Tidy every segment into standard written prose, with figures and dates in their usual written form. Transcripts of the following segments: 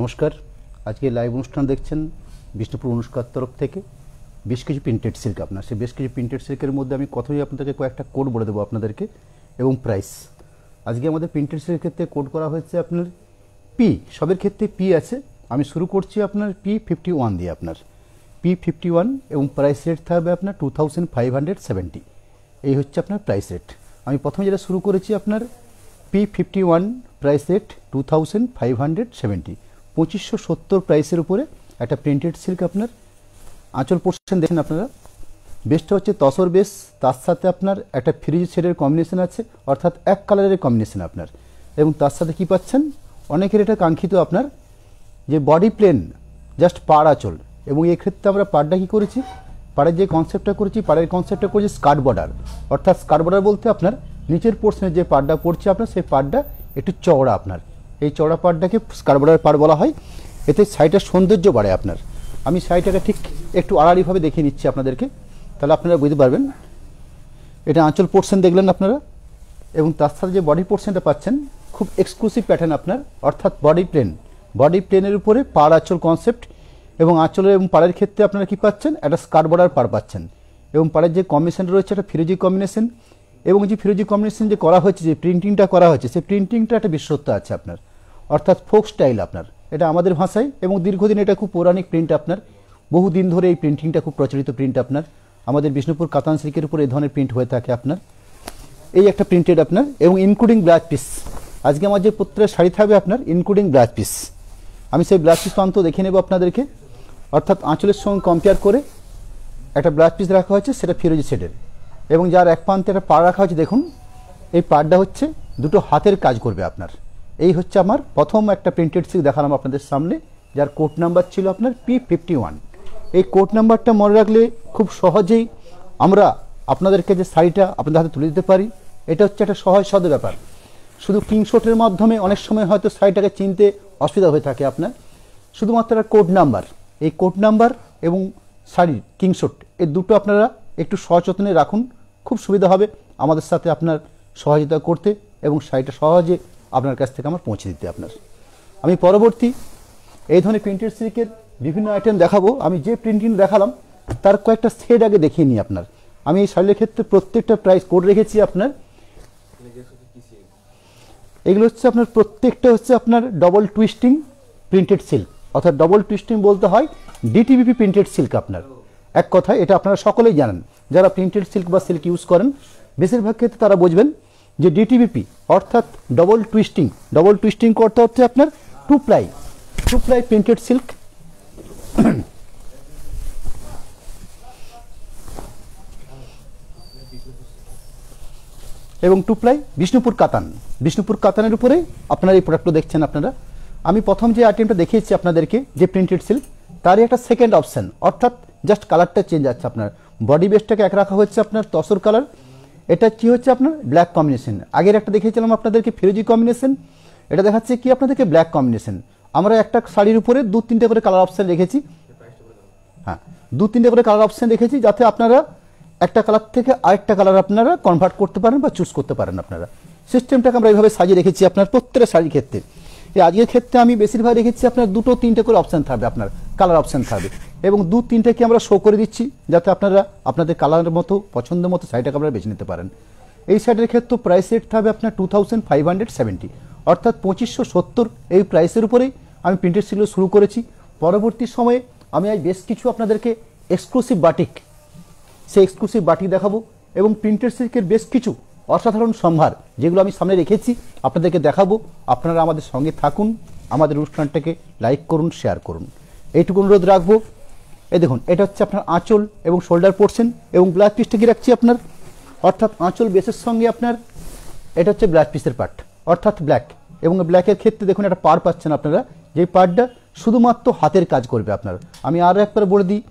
নমস্কার। আজকে লাইভ অনুষ্ঠান দেখছেন বিষ্ণুপুর অনুষ্কার তরফ থেকে। বেশ কিছু প্রিন্টেড সিল্ক আপনার, সেই বেশ কিছু প্রিন্টেড সিল্কের মধ্যে আমি কথাই আপনাদেরকে কয়েকটা কোড বলে দেবো আপনাদেরকে এবং প্রাইস। আজকে আমাদের প্রিন্টেড সিল্কের ক্ষেত্রে কোড করা হয়েছে আপনার পি, সবের ক্ষেত্রে পি আছে। আমি শুরু করছি আপনার P51 দিয়ে, আপনার P51 এবং প্রাইস রেট থাকবে আপনার 2570। এই হচ্ছে আপনার প্রাইস রেট। আমি প্রথমে যেটা শুরু করেছি আপনার P51 প্রাইস রেট 2570, 2570 প্রাইসের উপরে একটা প্রিন্টেড সিল্ক। আপনার আঁচল পোর্শন দেখেন আপনারা, বেসটা হচ্ছে তসর বেস, তার সাথে আপনার একটা ফ্রিজ শেডের কম্বিনেশন আছে, অর্থাৎ এক কালারের কম্বিনেশন আপনার। এবং তার সাথে কি পাচ্ছেন, অনেকের এটা কাঙ্ক্ষিত আপনার যে বডি প্লেন জাস্ট পাড় আঁচল। এবং এই ক্ষেত্রে আমরা পাড়টা কী করেছি, পাড়ের যে কনসেপ্টটা করেছি, পাড়ের কনসেপ্টটা করেছি স্কার্ট বর্ডার। অর্থাৎ স্কার্ট বর্ডার বলতে আপনার নিচের পোর্শনের যে পাড়টা পড়ছে আপনার, সেই পাড়টা একটু চওড়া আপনার, এই চওড়া পাড়টাকে স্কার্ট বর্ডার পাড় বলা হয়। এতে সাইডের সৌন্দর্য বাড়ে আপনার। আমি সাইডটাকে ঠিক একটু আড়াআড়িভাবে দেখিয়ে নিচ্ছি আপনাদেরকে, তাহলে আপনারা বুঝতে পারবেন। এটা আঁচল পোর্শন দেখলেন আপনারা, এবং তার সাথে যে বডি পোর্শনটা পাচ্ছেন খুব এক্সক্লুসিভ প্যাটার্ন আপনার, অর্থাৎ বডি প্লেন, বডি প্লেনের উপরে পাড় আঁচল কনসেপ্ট। এবং আঁচলের এবং পাড়ের ক্ষেত্রে আপনারা কি পাচ্ছেন, একটা স্কার্ট বর্ডার পাড় পাচ্ছেন। এবং পাড়ের যে কম্বিনেশন রয়েছে একটা ফিরোজি কম্বিনেশন, এবং যে ফিরোজি কম্বিনেশন যে করা হয়েছে, যে প্রিন্টিংটা করা হয়েছে, সেই প্রিন্টিংটা একটা বিশেষত্ব আছে আপনার, অর্থাৎ ফোক স্টাইল আপনার। এটা আমাদের ভাষায়, এবং দীর্ঘদিন এটা খুব পৌরাণিক প্রিন্ট আপনার, বহুদিন ধরে এই প্রিন্টিংটা খুব প্রচলিত প্রিন্ট আপনার। আমাদের বিষ্ণুপুর কাতান সিল্কের উপর এই ধরনের প্রিন্ট হয়ে থাকে আপনার। এই একটা প্রিন্টেড আপনার, এবং ইনক্লুডিং ব্লাউজ পিস। আজকে আমার যে প্রত্যেকটা শাড়ি থাকবে আপনার ইনক্লুডিং ব্লাউজ পিস। আমি সেই ব্লাউজ পিস প্রান্ত দেখে নেব আপনাদেরকে, অর্থাৎ আঁচলের সঙ্গে কম্পেয়ার করে একটা ব্লাউজ পিস রাখা হয়েছে, সেটা ফিরোজি শেডের। এবং যার এক প্রান্তে একটা পাড় রাখা হয়েছে, দেখুন এই পাড়টা হচ্ছে দুটো হাতের কাজ করবে আপনার। এই হচ্ছে আমার প্রথম একটা প্রিন্টেড সিল্ক দেখালাম আপনাদের সামনে, যার কোড নাম্বার ছিল আপনার P51। এই কোড নাম্বারটা মনে রাখলে খুব সহজেই আমরা আপনাদেরকে যে শাড়িটা আপনাদের হাতে তুলে দিতে পারি। এটা হচ্ছে একটা সহজ সদ ব্যাপার। শুধু কিংশটের মাধ্যমে অনেক সময় হয়তো শাড়িটাকে চিনতে অসুবিধা হয়ে থাকে আপনার, শুধুমাত্র একটা কোড নাম্বার। এই কোড নাম্বার এবং শাড়ির কিংশট, এই দুটো আপনারা একটু সচেতনে রাখুন, খুব সুবিধা হবে আমাদের সাথে আপনার সহযোগিতা করতে এবং শাড়িটা সহজে আপনার কাছ থেকে আমার পৌঁছে দিতে আপনার। আমি পরবর্তী এই ধরনের প্রিন্টেড সিল্কের বিভিন্ন আইটেম দেখাবো। আমি যে প্রিন্টিং দেখালাম তার কয়েকটা সেট আগে দেখিয়ে নিই আপনার। আমি এই শাড়ির ক্ষেত্রে প্রত্যেকটা প্রাইস কোড রেখেছি আপনার। এগুলো হচ্ছে আপনার প্রত্যেকটা হচ্ছে আপনার ডবল টুইস্টিং প্রিন্টেড সিল্ক, অর্থাৎ ডবল টুইস্টিং বলতে হয় DTBP প্রিন্টেড সিল্ক আপনার। এক কথায় এটা আপনারা সকলেই জানেন, যারা প্রিন্টেড সিল্ক বা সিল্ক ইউজ করেন বেশিরভাগ ক্ষেত্রে তারা বুঝবেন যে DTBP অর্থাৎ ডবল টুইস্টিং। ডবল টুইস্টিং করতে হচ্ছে আপনার টু প্লাই প্রিন্টেড সিল্ক। এবং টু প্লাই বিষ্ণুপুর কাতানের উপরে আপনারা এই প্রোডাক্টগুলো দেখছেন আপনারা। আমি প্রথম যে আইটেমটা দেখিয়েছি আপনাদেরকে, যে প্রিন্টেড সিল্ক, তারই একটা সেকেন্ড অপশন, অর্থাৎ জাস্ট কালারটা চেঞ্জ আছে আপনার। বডি বেসটাকে এক রাখা হচ্ছে আপনার তসর কালার, এটা কি হচ্ছে আপনার ব্ল্যাক কম্বিনেশন। আগের একটা দেখিয়েছিলাম আপনাদেরকে ফিরোজি কম্বিনেশন, এটা দেখাচ্ছে কি আপনাদেরকে ব্ল্যাক কম্বিনেশন। আমরা একটা শাড়ির উপরে 2-3টে করে কালার অপশন রেখেছি। হ্যাঁ, 2-3টে করে কালার অপশন রেখেছি, যাতে আপনারা একটা কালার থেকে আরেকটা কালার আপনারা কনভার্ট করতে পারেন বা চুজ করতে পারেন আপনারা। সিস্টেমটাকে আমরা এইভাবে সাজিয়ে রেখেছি আপনার প্রত্যেকটা শাড়ির ক্ষেত্রে। এই আজকের ক্ষেত্রে আমি বেশিরভাগ রেখেছি আপনার 2-3টে করে অপশান থাকবে আপনার, কালার অপশান থাকবে, এবং 2-3টেকে আমরা শো করে দিচ্ছি, যাতে আপনারা আপনাদের কালারের মতো পছন্দ মতো শাড়িটাকে আপনারা বেছে নিতে পারেন। এই শাড়ির ক্ষেত্রে প্রাইস রেট থাকবে আপনার 2570, অর্থাৎ 2570। এই প্রাইসের উপরেই আমি প্রিন্টেড সিল্কগুলো শুরু করেছি। পরবর্তী সময়ে আমি আজ বেশ কিছু আপনাদেরকে এক্সক্লুসিভ বাটিক, সেই এক্সক্লুসিভ বাটিক দেখাবো, এবং প্রিন্টেড সিল্কের বেশ কিছু অসাধারণ সম্ভার যেগুলো আমি সামনে রেখেছি আপনাদেরকে দেখাবো। আপনারা আমাদের সঙ্গে থাকুন, আমাদের অনুষ্ঠানটাকে লাইক করুন, শেয়ার করুন, এইটুকু অনুরোধ রাখবো। এই দেখুন, এটা হচ্ছে আপনার আঁচল এবং শোল্ডার পোর্শন, এবং ব্লাউজ পিসটা কি রাখছি আপনার, অর্থাৎ আঁচল বেসের সঙ্গে আপনার এটা হচ্ছে ব্লাউজ পিসের পার্ট, অর্থাৎ ব্ল্যাক। এবং ব্ল্যাকের ক্ষেত্রে দেখুন একটা পাড় পাচ্ছেন আপনারা, যেই পাড়টা শুধুমাত্র হাতের কাজ করবে আপনার। আমি আরও একবার বলে দিই,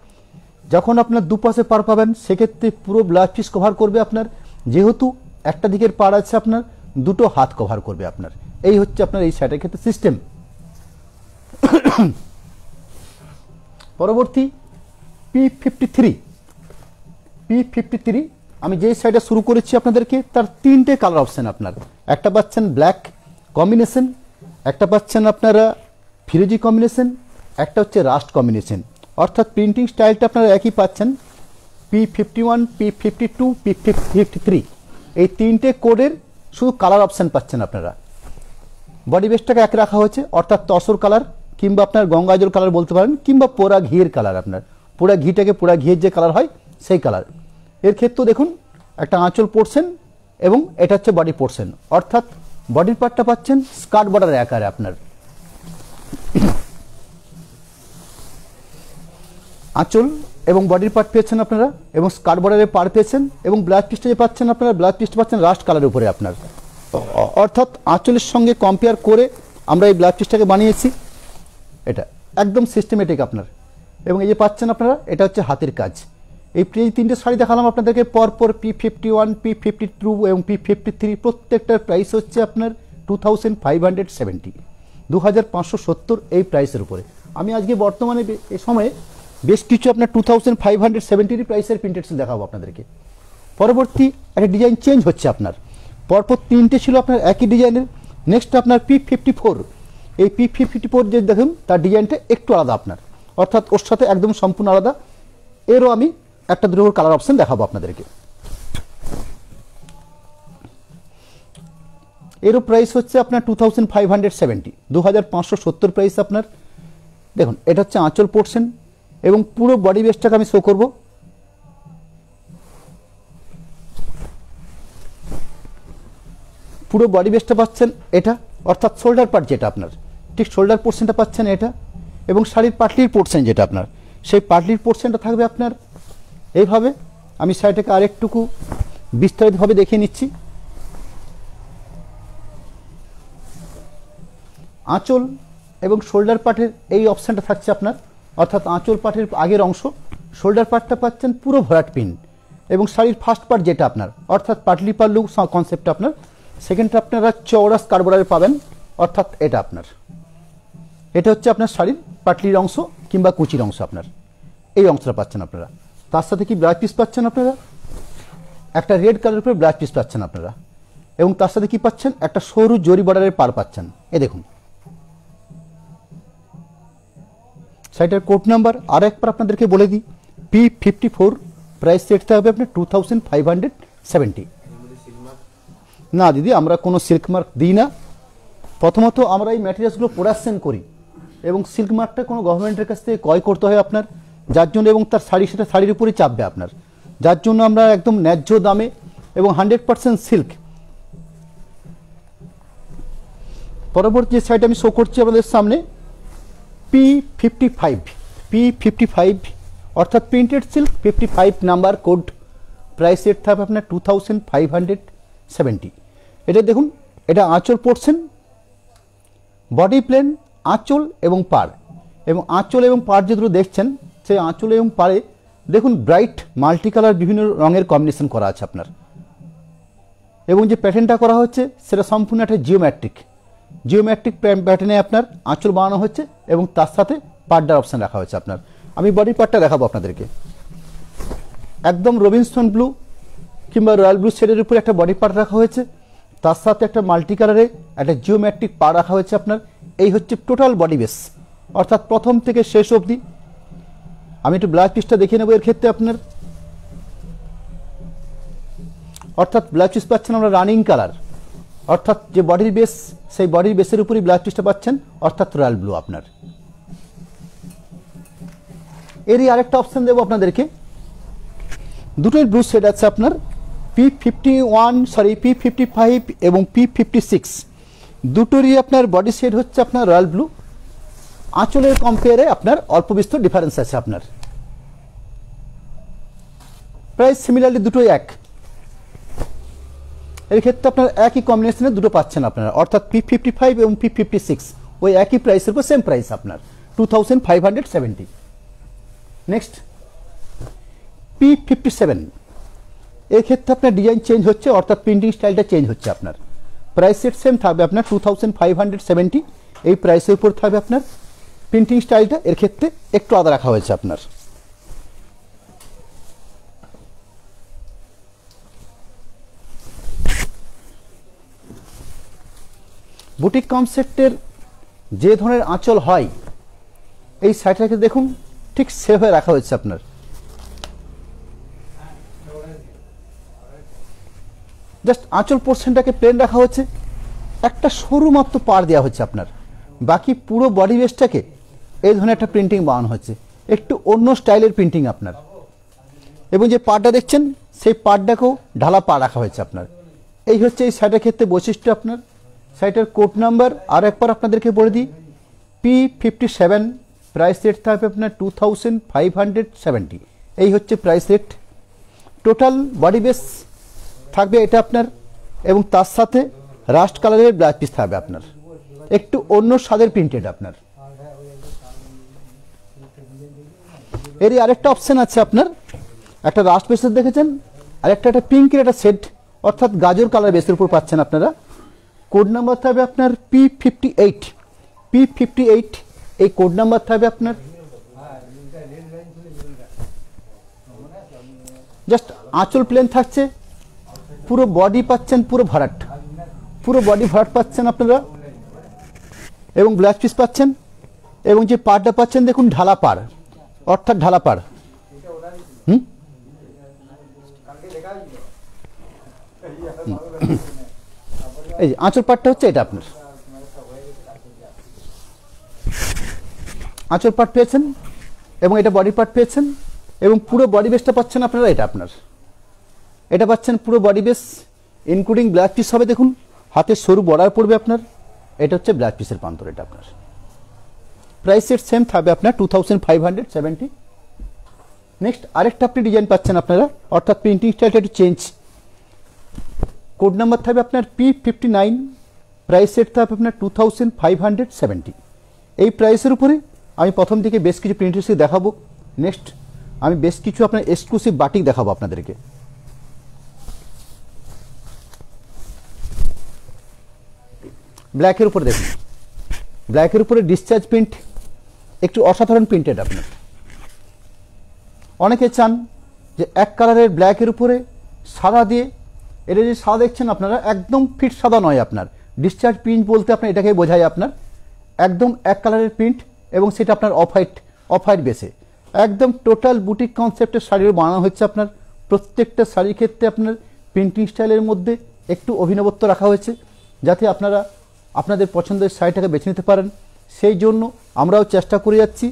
যখন আপনার দুপাশে পাড় পাবেন সেক্ষেত্রে পুরো ব্লাউজ পিস কভার করবে আপনার, যেহেতু একটা দিকের পাড় আছে আপনার, দুটো হাত কভার করবে আপনার। এই হচ্ছে আপনার এই শাড়ির ক্ষেত্রে সিস্টেম। পরবর্তী P53 আমি যে শাড়িটা শুরু করেছি আপনাদেরকে, তার 3টে কালার অপশন আপনার। একটা পাচ্ছেন ব্ল্যাক কম্বিনেশন, একটা পাচ্ছেন আপনারা ফিরোজি কম্বিনেশন, একটা হচ্ছে রাস্ট কম্বিনেশন, অর্থাৎ প্রিন্টিং স্টাইলটা আপনারা একই পাচ্ছেন। P51, P52, P53 এই তিনটে কোডের শুধু কালার অপশান পাচ্ছেন আপনারা। বডি বেসটাকে এক রাখা হয়েছে, অর্থাৎ তসর কালার কিংবা আপনার গঙ্গাজল কালার বলতে পারেন, কিংবা পোড়া ঘিয়ের কালার, আপনার পোড়া ঘিটাকে পোড়া ঘিয়ের যে কালার হয় সেই কালার। এর ক্ষেত্রেও দেখুন একটা আঁচল পোর্শন এবং এটা হচ্ছে বডি পোর্শন, অর্থাৎ বডির পার্টটা পাচ্ছেন স্কার্ট বর্ডারের আকারে আপনার। আঁচল এবং বডির পার্ট পেয়েছেন আপনারা, এবং স্কার্ট বর্ডারের পার পেয়েছেন, এবং ব্লাউজ পিসটা যে পাচ্ছেন আপনারা, ব্লাউজ পিসটা পাচ্ছেন রাস্ট কালারের উপরে আপনার। অর্থাৎ আঁচলের সঙ্গে কম্পেয়ার করে আমরা এই ব্লাউজ পিসটাকে বানিয়েছি, এটা একদম সিস্টেমেটিক আপনার। এবং এই যে পাচ্ছেন আপনারা, এটা হচ্ছে হাতের কাজ। এই তিনটে শাড়ি দেখালাম আপনাদেরকে পরপর, P51, P52 এবং P53, প্রত্যেকটার প্রাইস হচ্ছে আপনার 2570, 2570 এই প্রাইসের উপরে। আমি আজকে বর্তমানে এই সময়ে বেশ কিছু আপনার 2570 প্রাইসের প্রিন্টেড সিল্ক দেখাবো আপনাদেরকে। পরবর্তী একটা ডিজাইন চেঞ্জ হচ্ছে আপনার, পরপর তিনটে ছিল আপনার একই ডিজাইনের। নেক্সট আপনার P54, এই P54 যে দেখুন তার ডিজাইনটা একটু আলাদা আপনার, অর্থাৎ ওর সাথে একদম সম্পূর্ণ আলাদা। এরও আমি একটা দুটো কালার অপশন দেখাবো আপনাদেরকে। এরও প্রাইস হচ্ছে আপনার 2570, 2570 প্রাইস আপনার। দেখুন এটা হচ্ছে আঁচল পোর্শন এবং পুরো বডি বেসটাকে আমি শো করব। পুরো বডি বেসটা পাচ্ছেন এটা, অর্থাৎ শোল্ডার পার্ট যেটা আপনার, ঠিক শোল্ডার পোর্শনটা পাচ্ছেন এটা, এবং শাড়ির পাটলির পোর্শন যেটা আপনার, সেই পাটলির পোর্শনটা থাকবে আপনার এইভাবে। আমি শাড়িটাকে আরেকটুকু বিস্তারিতভাবে দেখিয়ে নিচ্ছি। আঁচল এবং শোল্ডার পার্টের এই অপশানটা থাকছে আপনার, অর্থাৎ আঁচল পার্টের আগের অংশ, শোল্ডার পার্টটা পাচ্ছেন পুরো ভরাট পিন, এবং শাড়ির ফার্স্ট পার্ট যেটা আপনার, অর্থাৎ পাটলি পাল্লু কনসেপ্টটা আপনার। সেকেন্ডটা আপনারা চওড়া স্কার্ট বর্ডারে পাবেন, অর্থাৎ এটা আপনার, এটা হচ্ছে আপনার শাড়ির পাটলির অংশ কিংবা কুচির অংশ আপনার, এই অংশটা পাচ্ছেন আপনারা। তার সাথে কি ব্লাউজ পিস পাচ্ছেন আপনারা, একটা রেড কালারের উপরে ব্লাউজ পিস পাচ্ছেন আপনারা, এবং তার সাথে কি পাচ্ছেন, একটা সরু জরি বর্ডারের পার পাচ্ছেন। এ দেখুন শাড়িটার কোড নাম্বার আর একবার আপনাদেরকে বলে দিই, P54, প্রাইস সেটতে হবে আপনার 2570। না দিদি, আমরা কোনো সিল্ক মার্ক দিই না। প্রথমত আমরা এই ম্যাটেরিয়ালসগুলো প্রোডাকশন করি, এবং সিল্ক মার্কটা কোনো গভর্নমেন্টের কাছ থেকে ক্রয় করতে হয় আপনার, যার জন্য, এবং তার শাড়ি সেটা শাড়ির উপরই চাপবে আপনার, যার জন্য আমরা একদম ন্যায্য দামে এবং 100% সিল্ক। পরবর্তী যে শাড়িটা আমি শো করছি আপনাদের সামনে, P55, অর্থাৎ printed silk 55 number code, price rate থাকবে আপনার 2570। এটা দেখুন, এটা আঁচল পোর্শন, বডি প্লেন, আঁচল এবং পাড়, এবং আঁচল এবং পাড় যে দুটো দেখছেন, সেই আঁচল এবং পাড়ে দেখুন ব্রাইট মাল্টি কালার বিভিন্ন রঙের কম্বিনেশন করা আছে আপনার, এবং যে প্যাটার্নটা করা হচ্ছে সেটা সম্পূর্ণ একটা জিওমেট্রিক প্যাটার্নে আপনার আঁচল বানানো হচ্ছে, এবং তার সাথে পার্টটার অপশান রাখা হয়েছে আপনার। আমি বডি পার্টটা দেখাবো আপনাদেরকে। একদম রবিনসন ব্লু কিংবা রয়্যাল ব্লু শেডের উপরে একটা বডি পার্ট রাখা হয়েছে, তার সাথে একটা মাল্টি কালারে একটা জিওমেট্রিক পা রাখা হয়েছে আপনার। এই হচ্ছে টোটাল বডি বেস, অর্থাৎ প্রথম থেকে শেষ অবধি। আমি একটু ব্লাউজ পিসটা দেখিয়ে নেবো এর ক্ষেত্রে আপনার, অর্থাৎ ব্লাউজ পিস পাচ্ছেন আমরা রানিং কালার, অর্থাৎ যে বডির বেস, সেই বডির বেসের উপরই ব্লাউজ পিসটা পাচ্ছেন, অর্থাৎ রয়্যাল ব্লু আপনার। এরই আরেকটা অপশন দেবো আপনাদেরকে, দুটোই ব্লু শেড আছে আপনার, P55 এবং P56, দুটোরই আপনার বডি শেড হচ্ছে আপনার রয়্যাল ব্লু। আঁচলের কম্পেয়ারে আপনার অল্প বিস্তর ডিফারেন্স আছে আপনার, প্রাইস সিমিলারলি দুটোই এক। এর ক্ষেত্রে আপনার একই কম্বিনেশনে দুটো পাচ্ছেন আপনারা, অর্থাৎ P55 এবং P56 ওই একই প্রাইসের উপর সেম প্রাইস আপনার 2570। নেক্সট P57, এর ক্ষেত্রে আপনার ডিজাইন চেঞ্জ হচ্ছে, অর্থাৎ প্রিন্টিং স্টাইলটা চেঞ্জ হচ্ছে আপনার। প্রাইস সেট সেম থাকবে আপনার 2570, এই প্রাইসের উপর থাকবে আপনার। প্রিন্টিং স্টাইলটা এর ক্ষেত্রে একটু আলাদা রাখা হয়েছে আপনার। বুটিক কনসেপ্টের যে ধরনের আঁচল হয় এই শাড়িটাকে দেখুন ঠিক সেভাবে রাখা হয়েছে আপনার। জাস্ট আঁচল পোর্শনটাকে প্লেন রাখা হচ্ছে, একটা সরু মাত্র পাড় দেওয়া হচ্ছে আপনার, বাকি পুরো বডি বেসটাকে এই ধরনের একটা প্রিন্টিং বানানো হচ্ছে, একটু অন্য স্টাইলের প্রিন্টিং আপনার। এবং যে পাড়টা দেখছেন সেই পাড়টাকেও ঢালা পা রাখা হয়েছে আপনার। এই হচ্ছে এই শাড়িটার ক্ষেত্রে বৈশিষ্ট্য আপনার। শাড়িটার কোড নাম্বার আর একবার আপনাদেরকে বলে দিই, P57, প্রাইস রেট থাকবে আপনার 2570। এই হচ্ছে price rate. Total body base থাকবে এটা আপনার, এবং তার সাথে রাস্ট কালারের ব্লাউজ পিস থাকবে আপনার, একটু অন্য স্বাদের প্রিন্টেড আপনার। এরই আরেকটা অপশন আছে আপনার, একটা রাস্ট বেসের দেখেছেন, আরেকটা একটা পিঙ্কের একটা সেট, অর্থাৎ গাজর কালার বেসের উপর পাচ্ছেন আপনারা। কোড নাম্বার থাকবে আপনার P58, এই কোড নাম্বার থাকবে আপনার। জাস্ট আঁচল প্লেন থাকছে, পুরো বডি পাচ্ছেন পুরো ভরাট, পুরো বডি ভরাট পাচ্ছেন আপনারা, এবং ব্লাউজ পিস পাচ্ছেন, এবং যে পাড়টা পাচ্ছেন দেখুন ঢালা পাড়, অর্থাৎ ঢালা পাড়। এই যে আঁচল পাটটা হচ্ছে এটা আপনার, আঁচল পাট পেয়েছেন এবং এটা বডি পার্ট পেয়েছেন, এবং পুরো বডি বেসটা পাচ্ছেন আপনারা। এটা আপনার, এটা পাচ্ছেন পুরো body base including blouse piece হবে, দেখুন হাতে সরু বর্ডার পড়বে আপনার। এটা হচ্ছে ব্লাউজ পিসের প্রান্তর। এটা আপনার প্রাইস সেট সেম থাকবে আপনার 2570। নেক্সট আরেকটা আপনি ডিজাইন পাচ্ছেন আপনারা, অর্থাৎ প্রিন্টিং স্টাইলটা একটু চেঞ্জ। কোড নাম্বার থাকবে আপনার P59, প্রাইস সেট থাকবে আপনার 2570। এই প্রাইসের উপরে আমি প্রথম দিকে বেশ কিছু প্রিন্টেড দেখাবো। নেক্সট আমি বেশ কিছু আপনার এক্সক্লুসিভ বাটিক দেখাবো আপনাদেরকে। ব্ল্যাকের উপরে দেখুন, ব্ল্যাকের উপরে ডিসচার্জ প্রিন্ট, একটু অসাধারণ প্রিন্টেড আপনার। অনেকে চান যে এক কালারের ব্ল্যাকের উপরে সাদা দিয়ে, এটা যে সাদা দেখছেন আপনারা একদম ফিট সাদা নয় আপনার, ডিসচার্জ প্রিন্ট বলতে আপনার এটাকে বোঝায় আপনার একদম এক কালারের প্রিন্ট, এবং সেটা আপনার অফ হোয়াইট বেসে একদম টোটাল বুটিক কনসেপ্টের শাড়িও বানানো হচ্ছে আপনার। প্রত্যেকটা শাড়ির ক্ষেত্রে আপনার প্রিন্টিং স্টাইলের মধ্যে একটু অভিনবত্ব রাখা হয়েছে, যাতে আপনারা আপনাদের পছন্দের শাড়িটাকে বেছে নিতে পারেন। সেই জন্য আমরাও চেষ্টা করে যাচ্ছি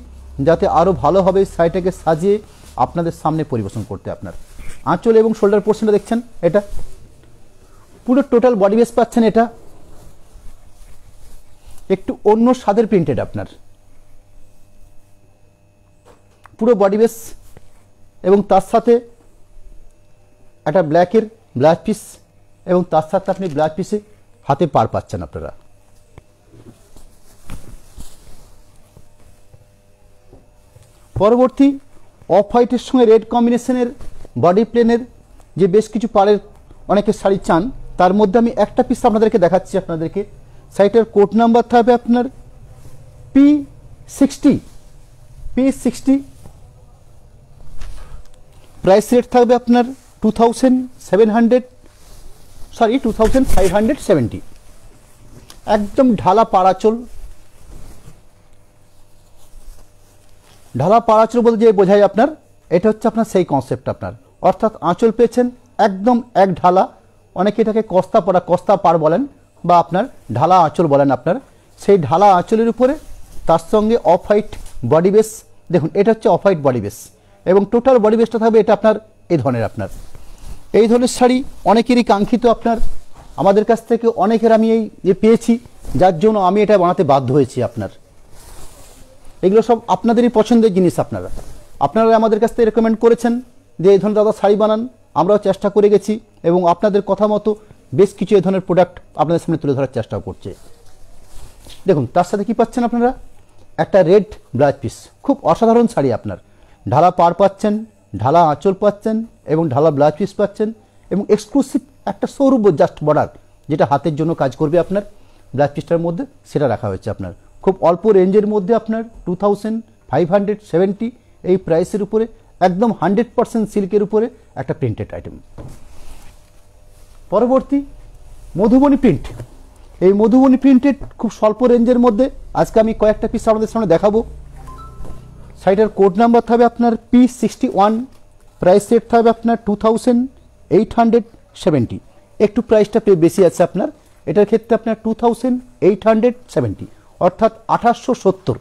যাতে আরও ভালোভাবে শাড়িটাকে সাজিয়ে আপনাদের সামনে পরিবেশন করতে। আপনার আঁচল এবং শোল্ডার পোর্শনটা দেখছেন, এটা পুরো টোটাল বডি বেস পাচ্ছেন, এটা একটু অন্য স্বাদের প্রিন্টেড আপনার, পুরো বডি বেস, এবং তার সাথে একটা ব্ল্যাকের ব্লাউজ পিস, এবং তার সাথে আপনি ব্লাউজ পিসে হাতে পার পাচ্ছেন আপনারা। পরবর্তী অফ হোয়াইটের সঙ্গে রেড কম্বিনেশনের বডি প্লেনের যে বেশ কিছু পাড়ের অনেকে শাড়ি চান, তার মধ্যে আমি একটা পিস আপনাদেরকে দেখাচ্ছি। আপনাদেরকে শাড়িটার কোড নাম্বার থাকবে আপনার P60, প্রাইস রেট থাকবে আপনার 2570। একদম ঢালা পাড়াচল, ঢালা পাড়াচল বলতে যে বোঝায় আপনার, এটা হচ্ছে আপনার সেই কনসেপ্ট আপনার, অর্থাৎ আঁচল পেয়েছেন একদম এক ঢালা। অনেকে এটাকে কস্তা পাড় বলেন, বা আপনার ঢালা আঁচল বলেন আপনার। সেই ঢালা আঁচলের উপরে তার সঙ্গে অফ হোয়াইট বডি বেস, দেখুন এটা হচ্ছে অফ হোয়াইট বডি বেস, এবং টোটাল বডি বেসটা থাকবে এটা আপনার এই ধরনের। আপনার এই ধরনের শাড়ি অনেকেরই কাঙ্ক্ষিত আপনার, আমাদের কাছ থেকে অনেকের আমি এই যে পেয়েছি, যার জন্য আমি এটা বানাতে বাধ্য হয়েছি আপনার। এগুলো সব আপনাদেরই পছন্দের জিনিস। আপনারা আমাদের কাছ থেকে রেকমেন্ড করেছেন যে এই ধরনের দাদা শাড়ি বানান, আমরাও চেষ্টা করে গেছি, এবং আপনাদের কথা মতো বেশ কিছু এই ধরনের প্রোডাক্ট আপনাদের সামনে তুলে ধরার চেষ্টা করছে। দেখুন তার সাথে কি পাচ্ছেন আপনারা, একটা রেড ব্লাউজ পিস, খুব অসাধারণ শাড়ি আপনার। ঢালা পাড় পাচ্ছেন, ঢালা আঁচল পাচ্ছেন, এবং ঢালা ব্লাউজ পিস পাচ্ছেন, এবং এক্সক্লুসিভ একটা সৌরভ জাস্ট বর্ডার, যেটা হাতের জন্য কাজ করবে আপনার ব্লাউজ পিসটার মধ্যে, সেটা রাখা হয়েছে আপনার। খুব অল্প রেঞ্জের মধ্যে আপনার 2570 এই প্রাইসের উপরে, একদম 100% সিল্কের উপরে একটা প্রিন্টেড আইটেম। পরবর্তী মধুবনী প্রিন্ট, এই মধুবনী প্রিন্টেড খুব স্বল্প রেঞ্জের মধ্যে আজকে আমি কয়েকটা পিস আপনাদের সামনে দেখাবো। শাড়িটার কোড নাম্বার থাকবে আপনার P61, প্রাইস রেট থাকবে আপনার 2870, একটু প্রাইসটা বেশি আছে আপনার, এটার ক্ষেত্রে আপনার 2870 অর্থাৎ 2870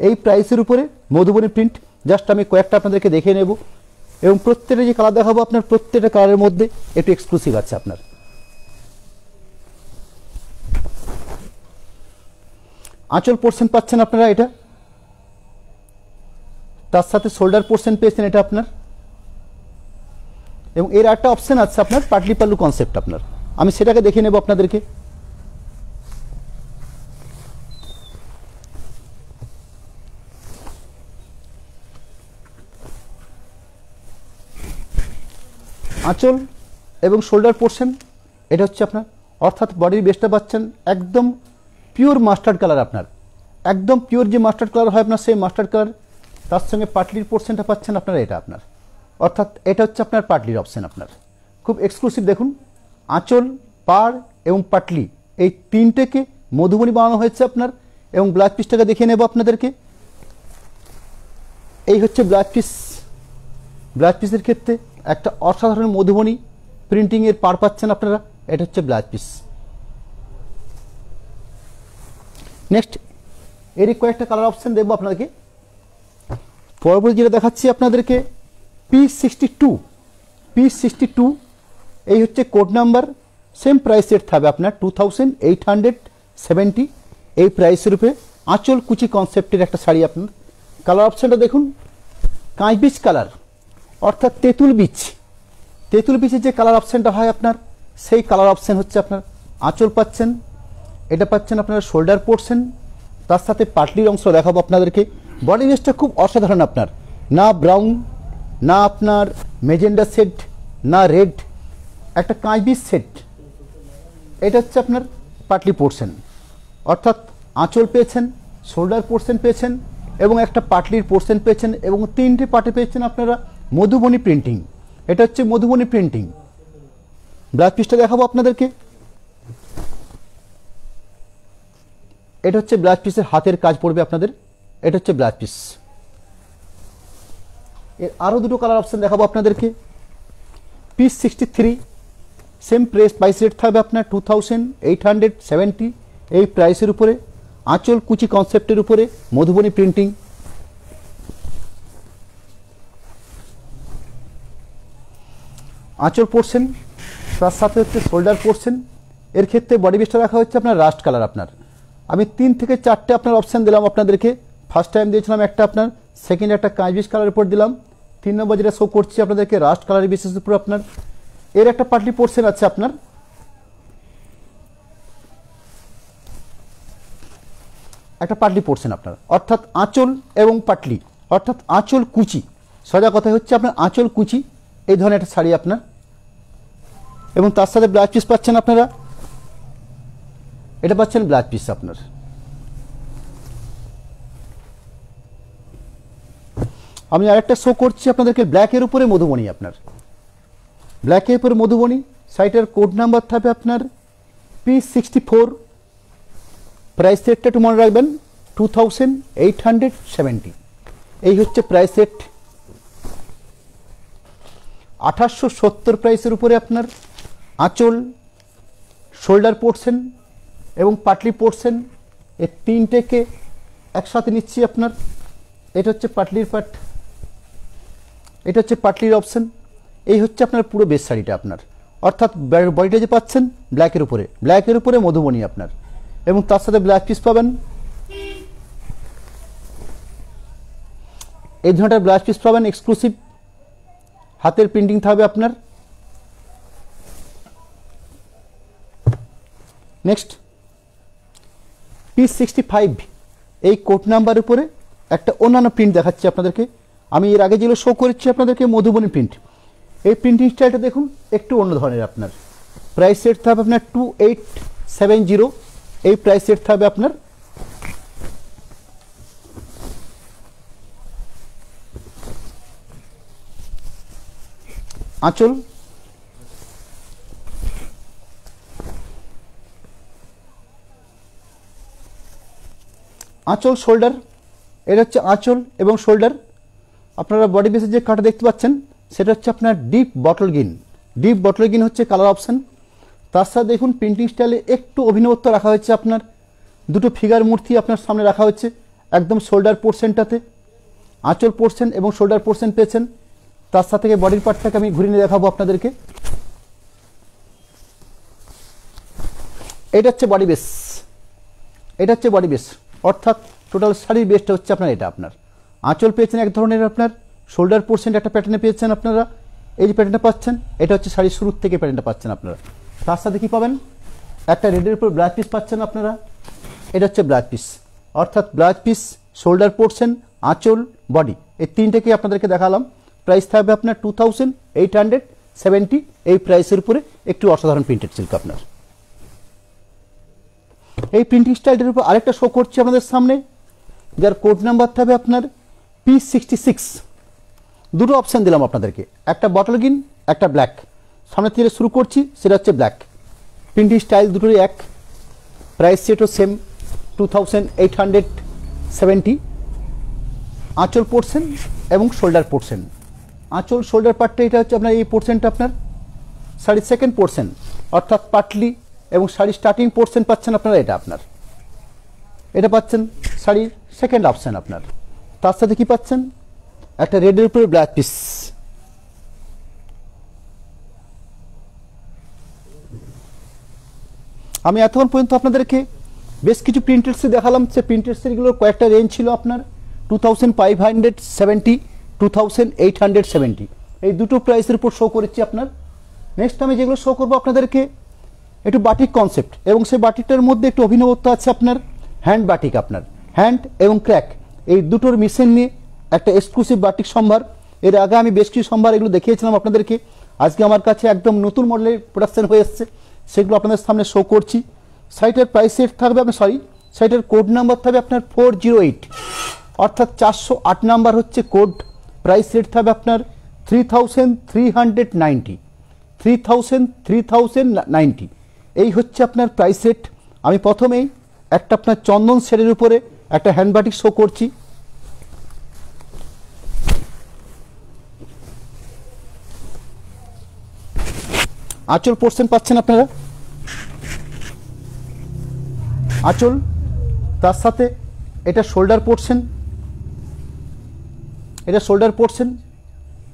এই প্রাইসের উপরে মধুবনী প্রিন্ট। জাস্ট আমি কয়েকটা আপনাদেরকে দেখে নেব এবং প্রত্যেকটা যে কালার দেখাবো আপনার প্রত্যেকটা কালারের মধ্যে একটু এক্সক্লুসিভ আছে আপনার। আঁচল পোর্শন পাচ্ছেন আপনারা এটা, তার সাথে শোল্ডার পোর্শন পেয়েছেন এটা আপনার, এবং এর একটা অপশন আছে আপনার পাটলি পাল্লু কনসেপ্ট আপনার, আমি সেটাকে দেখে নেব আপনাদেরকে। আঁচল এবং শোল্ডার পোর্শন এটা হচ্ছে আপনার, অর্থাৎ বডির বেসটা পাচ্ছেন একদম পিওর মাস্টার্ড কালার আপনার, একদম পিওর যে মাস্টার্ড কালার হয় আপনার সেই মাস্টার্ড কালার, তার সঙ্গে পাটলির পোর্শনটা পাচ্ছেন আপনারা এটা আপনার, অর্থাৎ এটা হচ্ছে আপনার পাটলির অপশন আপনার, খুব এক্সক্লুসিভ। দেখুন আঁচল, পাড় এবং পাটলি এই তিনটেকে মধুবনী বানানো হয়েছে আপনার, এবং ব্লাউজ পিসটাকে দেখিয়ে নেব আপনাদেরকে। এই হচ্ছে ব্লাউজ পিস, ব্লাউজ পিসের ক্ষেত্রে একটা অসাধারণ মধুবনী প্রিন্টিংয়ের পাড় পাচ্ছেন আপনারা, এটা হচ্ছে ব্লাউজ পিস। নেক্সট এরই কয়েকটা কালার অপশন দেবো আপনাদেরকে। পরবর্তী যেটা দেখাচ্ছি আপনাদেরকে P62, এই হচ্ছে code number, same price rate থাকবে আপনার 2870 এই প্রাইসের উপরে আঁচল কুচি কনসেপ্টের একটা শাড়ি আপনার। কালার অপশনটা দেখুন, কাঁচ বীজ কালার অর্থাৎ তেঁতুল বীজের যে কালার অপশনটা হয় আপনার সেই কালার অপশন হচ্ছে আপনার। আঁচল পাচ্ছেন, এটা পাচ্ছেন আপনার শোল্ডার পোর্শন, তার সাথে পাটলির অংশ দেখাবো আপনাদেরকে। বডি বেসটা খুব অসাধারণ আপনার, না ব্রাউন, না আপনার মেজেন্ডা সেট, না রেড, একটা কাঁচ বীজ সেট। এটা হচ্ছে আপনার পাটলি পোর্শন, অর্থাৎ আঁচল পেয়েছেন, শোল্ডার পোর্শন পেয়েছেন এবং একটা পাটলির পোর্শন পেয়েছেন, এবং তিনটে পাটে পেয়েছেন আপনারা মধুবনী প্রিন্টিং। এটা হচ্ছে মধুবনী প্রিন্টিং। ব্লাউজ পিসটা দেখাবো আপনাদেরকে, এটা হচ্ছে ব্লাউজ পিসের হাতের কাজ পড়বে আপনাদের, এটা হচ্ছে ব্লাউজ পিস। এর আরও দুটো কালার অপশন দেখাবো আপনাদেরকে। P63, সেম প্রাইস রেট থাকবে আপনার 2870 এই প্রাইসের উপরে, আঁচল কুচি কনসেপ্টের উপরে মধুবনী প্রিন্টিং। আঁচল পোর্শন, তার সাথে হচ্ছে শোল্ডার পোর্শন, এর ক্ষেত্রে বডি বেসটা রাখা হচ্ছে আপনার রাস্ট কালার আপনার। আমি 3 থেকে 4টে আপনার অপশান দিলাম আপনাদেরকে। ফার্স্ট টাইম দিয়েছিলাম একটা আপনার, সেকেন্ড একটা কাঁচ বীজ কালারের উপর দিলাম, 3 নম্বর যেটা শো করছি আপনাদেরকে রাস্ট কালারের বেসিসের উপর আপনার। এর একটা পাটলি পোর্শন আছে আপনার, একটা পাটলি পোর্শন আপনার, অর্থাৎ আঁচল এবং পাটলি, অর্থাৎ আঁচল কুচি, সোজা কথা হচ্ছে আপনার আঁচল কুচি এই ধরনের একটা শাড়ি আপনার, এবং তার সাথে ব্লাউজ পিস পাচ্ছেন আপনারা, এটা পাচ্ছেন ব্লাউজ পিস আপনার। আমি আরেকটা শো করছি আপনাদেরকে ব্ল্যাকের উপরে মধুবনী আপনার, ব্ল্যাকের উপরে মধুবনী। শাড়িটার কোড নাম্বার থাকবে আপনার P64, প্রাইস রেটটা একটু মনে রাখবেন 2870 এই হচ্ছে প্রাইস রেট। 2870 প্রাইসের উপরে আপনার আঁচল, শোল্ডার পোর্শন এবং পাটলি পোর্শন এই তিনটেকে একসাথে নিচ্ছি আপনার। এটা হচ্ছে পাটলির পাট, এটা হচ্ছে পাটলির অপশন, এই হচ্ছে আপনার পুরো বেস শাড়িটা আপনার, অর্থাৎ বডিটা যে পাচ্ছেন ব্ল্যাকের উপরে মধুবনী আপনার, এবং তার সাথে ব্লাউজ পিস পাবেন, এই ধরনের ব্লাউজ পিস পাবেন এক্সক্লুসিভ, হাতের প্রিন্টিং থাকবে আপনার। নেক্সট P65, এই কোড নাম্বারের উপরে একটা অন্যান্য প্রিন্ট দেখাচ্ছি আপনাদেরকে। আমি এর আগে যেগুলো শো করেছি আপনাদেরকে মধুবনী প্রিন্ট, এই প্রিন্টিং স্টাইলটা দেখুন একটু অন্য ধরনের আপনার। প্রাইস রেট থাকবে আপনার 2870 এই প্রাইস রেট থাকবে আপনার। আঁচল, আঁচল শোল্ডার, এটা হচ্ছে আঁচল এবং শোল্ডার। আপনারা বডি বেসের যে কাটা দেখতে পাচ্ছেন সেটা হচ্ছে আপনার deep bottle green. Deep bottle green হচ্ছে কালার অপশান। তার সাথে দেখুন প্রিন্টিং স্টাইলে একটু অভিনবত্ব রাখা হয়েছে, আপনার দুটো ফিগার মূর্তি আপনার সামনে রাখা হচ্ছে একদম শোল্ডার পোর্শনটাতে। আঁচল পোর্শন এবং শোল্ডার পোর্শন পেয়েছেন। তার সাথে বডির পার্টটাকে আমি ঘুরিয়ে নিয়ে দেখাবো আপনাদেরকে। এটা হচ্ছে বডি বেস, এটা হচ্ছে বডি বেস, অর্থাৎ টোটাল শাড়ির বেসটা হচ্ছে আপনার এটা। আপনার আঁচল পেয়েছেন এক ধরনের, আপনার শোল্ডার পোর্শন একটা প্যাটার্নে পেয়েছেন আপনারা, এই যে প্যাটার্নটা পাচ্ছেন এটা হচ্ছে শাড়ির শুরুর থেকে প্যাটার্নটা পাচ্ছেন আপনারা। তার সাথে কি পাবেন, একটা রেডের উপর ব্লাউজ পিস পাচ্ছেন আপনারা, এটা হচ্ছে ব্লাউজ পিস, অর্থাৎ ব্লাউজ পিস, শোল্ডার পোর্শন, আঁচল, বডি, এই তিনটেকে আপনাদেরকে দেখালাম। প্রাইস থাকবে আপনার 2870। এই প্রাইসের উপরে একটু অসাধারণ প্রিন্টেড সিল্ক আপনার। এই প্রিন্টিং স্টাইলটার উপর আরেকটা শো করছি আপনাদের সামনে, যার কোড নাম্বার থাকবে আপনার P66। দুটো অপশান দিলাম আপনাদেরকে, একটা বটল গ্রিন, একটা ব্ল্যাক। সামনে থেকে শুরু করছি, সেটা হচ্ছে ব্ল্যাক। প্রিন্টিং স্টাইল দুটোরই এক, প্রাইস সেটও সেম 2870। আঁচল পোর্শন এবং শোল্ডার পোর্শন, আঁচল শোল্ডার পার্টটা এটা হচ্ছে আপনার এই পোর্শনটা আপনার শাড়ির সেকেন্ড পোর্শন, অর্থাৎ পাটলি এবং শাড়ির স্টার্টিং পোর্শন পাচ্ছেন আপনারা, এটা আপনার এটা পাচ্ছেন শাড়ির সেকেন্ড অপশান আপনার। তার সাথে কি পাচ্ছেন, একটা রেডের উপরে ব্লাউজ পিস। আমি এতক্ষণ পর্যন্ত আপনাদেরকে বেশ কিছু প্রিন্টেডসে দেখালাম। সে প্রিন্টেডসেরগুলোর কয়েকটা রেঞ্জ ছিল আপনার 2570, 2870, এই দুটো প্রাইসের উপর শো করেছি আপনার। নেক্সট আমি যেগুলো শো করবো আপনাদেরকে একটু বাটিক কনসেপ্ট, এবং সেই বাটিকটার মধ্যে একটু অভিনবত্ব আছে আপনার হ্যান্ড বাটিক। আপনার হ্যান্ড এবং ক্র্যাক এই দুটোর মিশেন নিয়ে একটা এক্সক্লুসিভ বাটিক সম্ভার। এর আগে আমি বেশ কিছু সম্ভার এগুলো দেখিয়েছিলাম আপনাদেরকে, আজকে আমার কাছে একদম নতুন মডেলের প্রোডাকশন হয়ে এসছে, সেগুলো আপনাদের সামনে শো করছি। সাইটের প্রাইস সেট থাকবে আপনার, সাইটের কোড নাম্বার থাকবে আপনার 408, অর্থাৎ 408 নাম্বার হচ্ছে কোড। প্রাইস সেট থাকবে আপনার 3390, 3090। এই হচ্ছে আপনার প্রাইস সেট। আমি প্রথমেই একটা আপনার চন্দন শেডের উপরে একটা হ্যান্ড বাটিক শো করছি। আঁচল পোর্শন পাচ্ছেন আপনারা, আঁচল, তার সাথে এটা শোল্ডার পোর্শন, এটা শোল্ডার পোর্শন।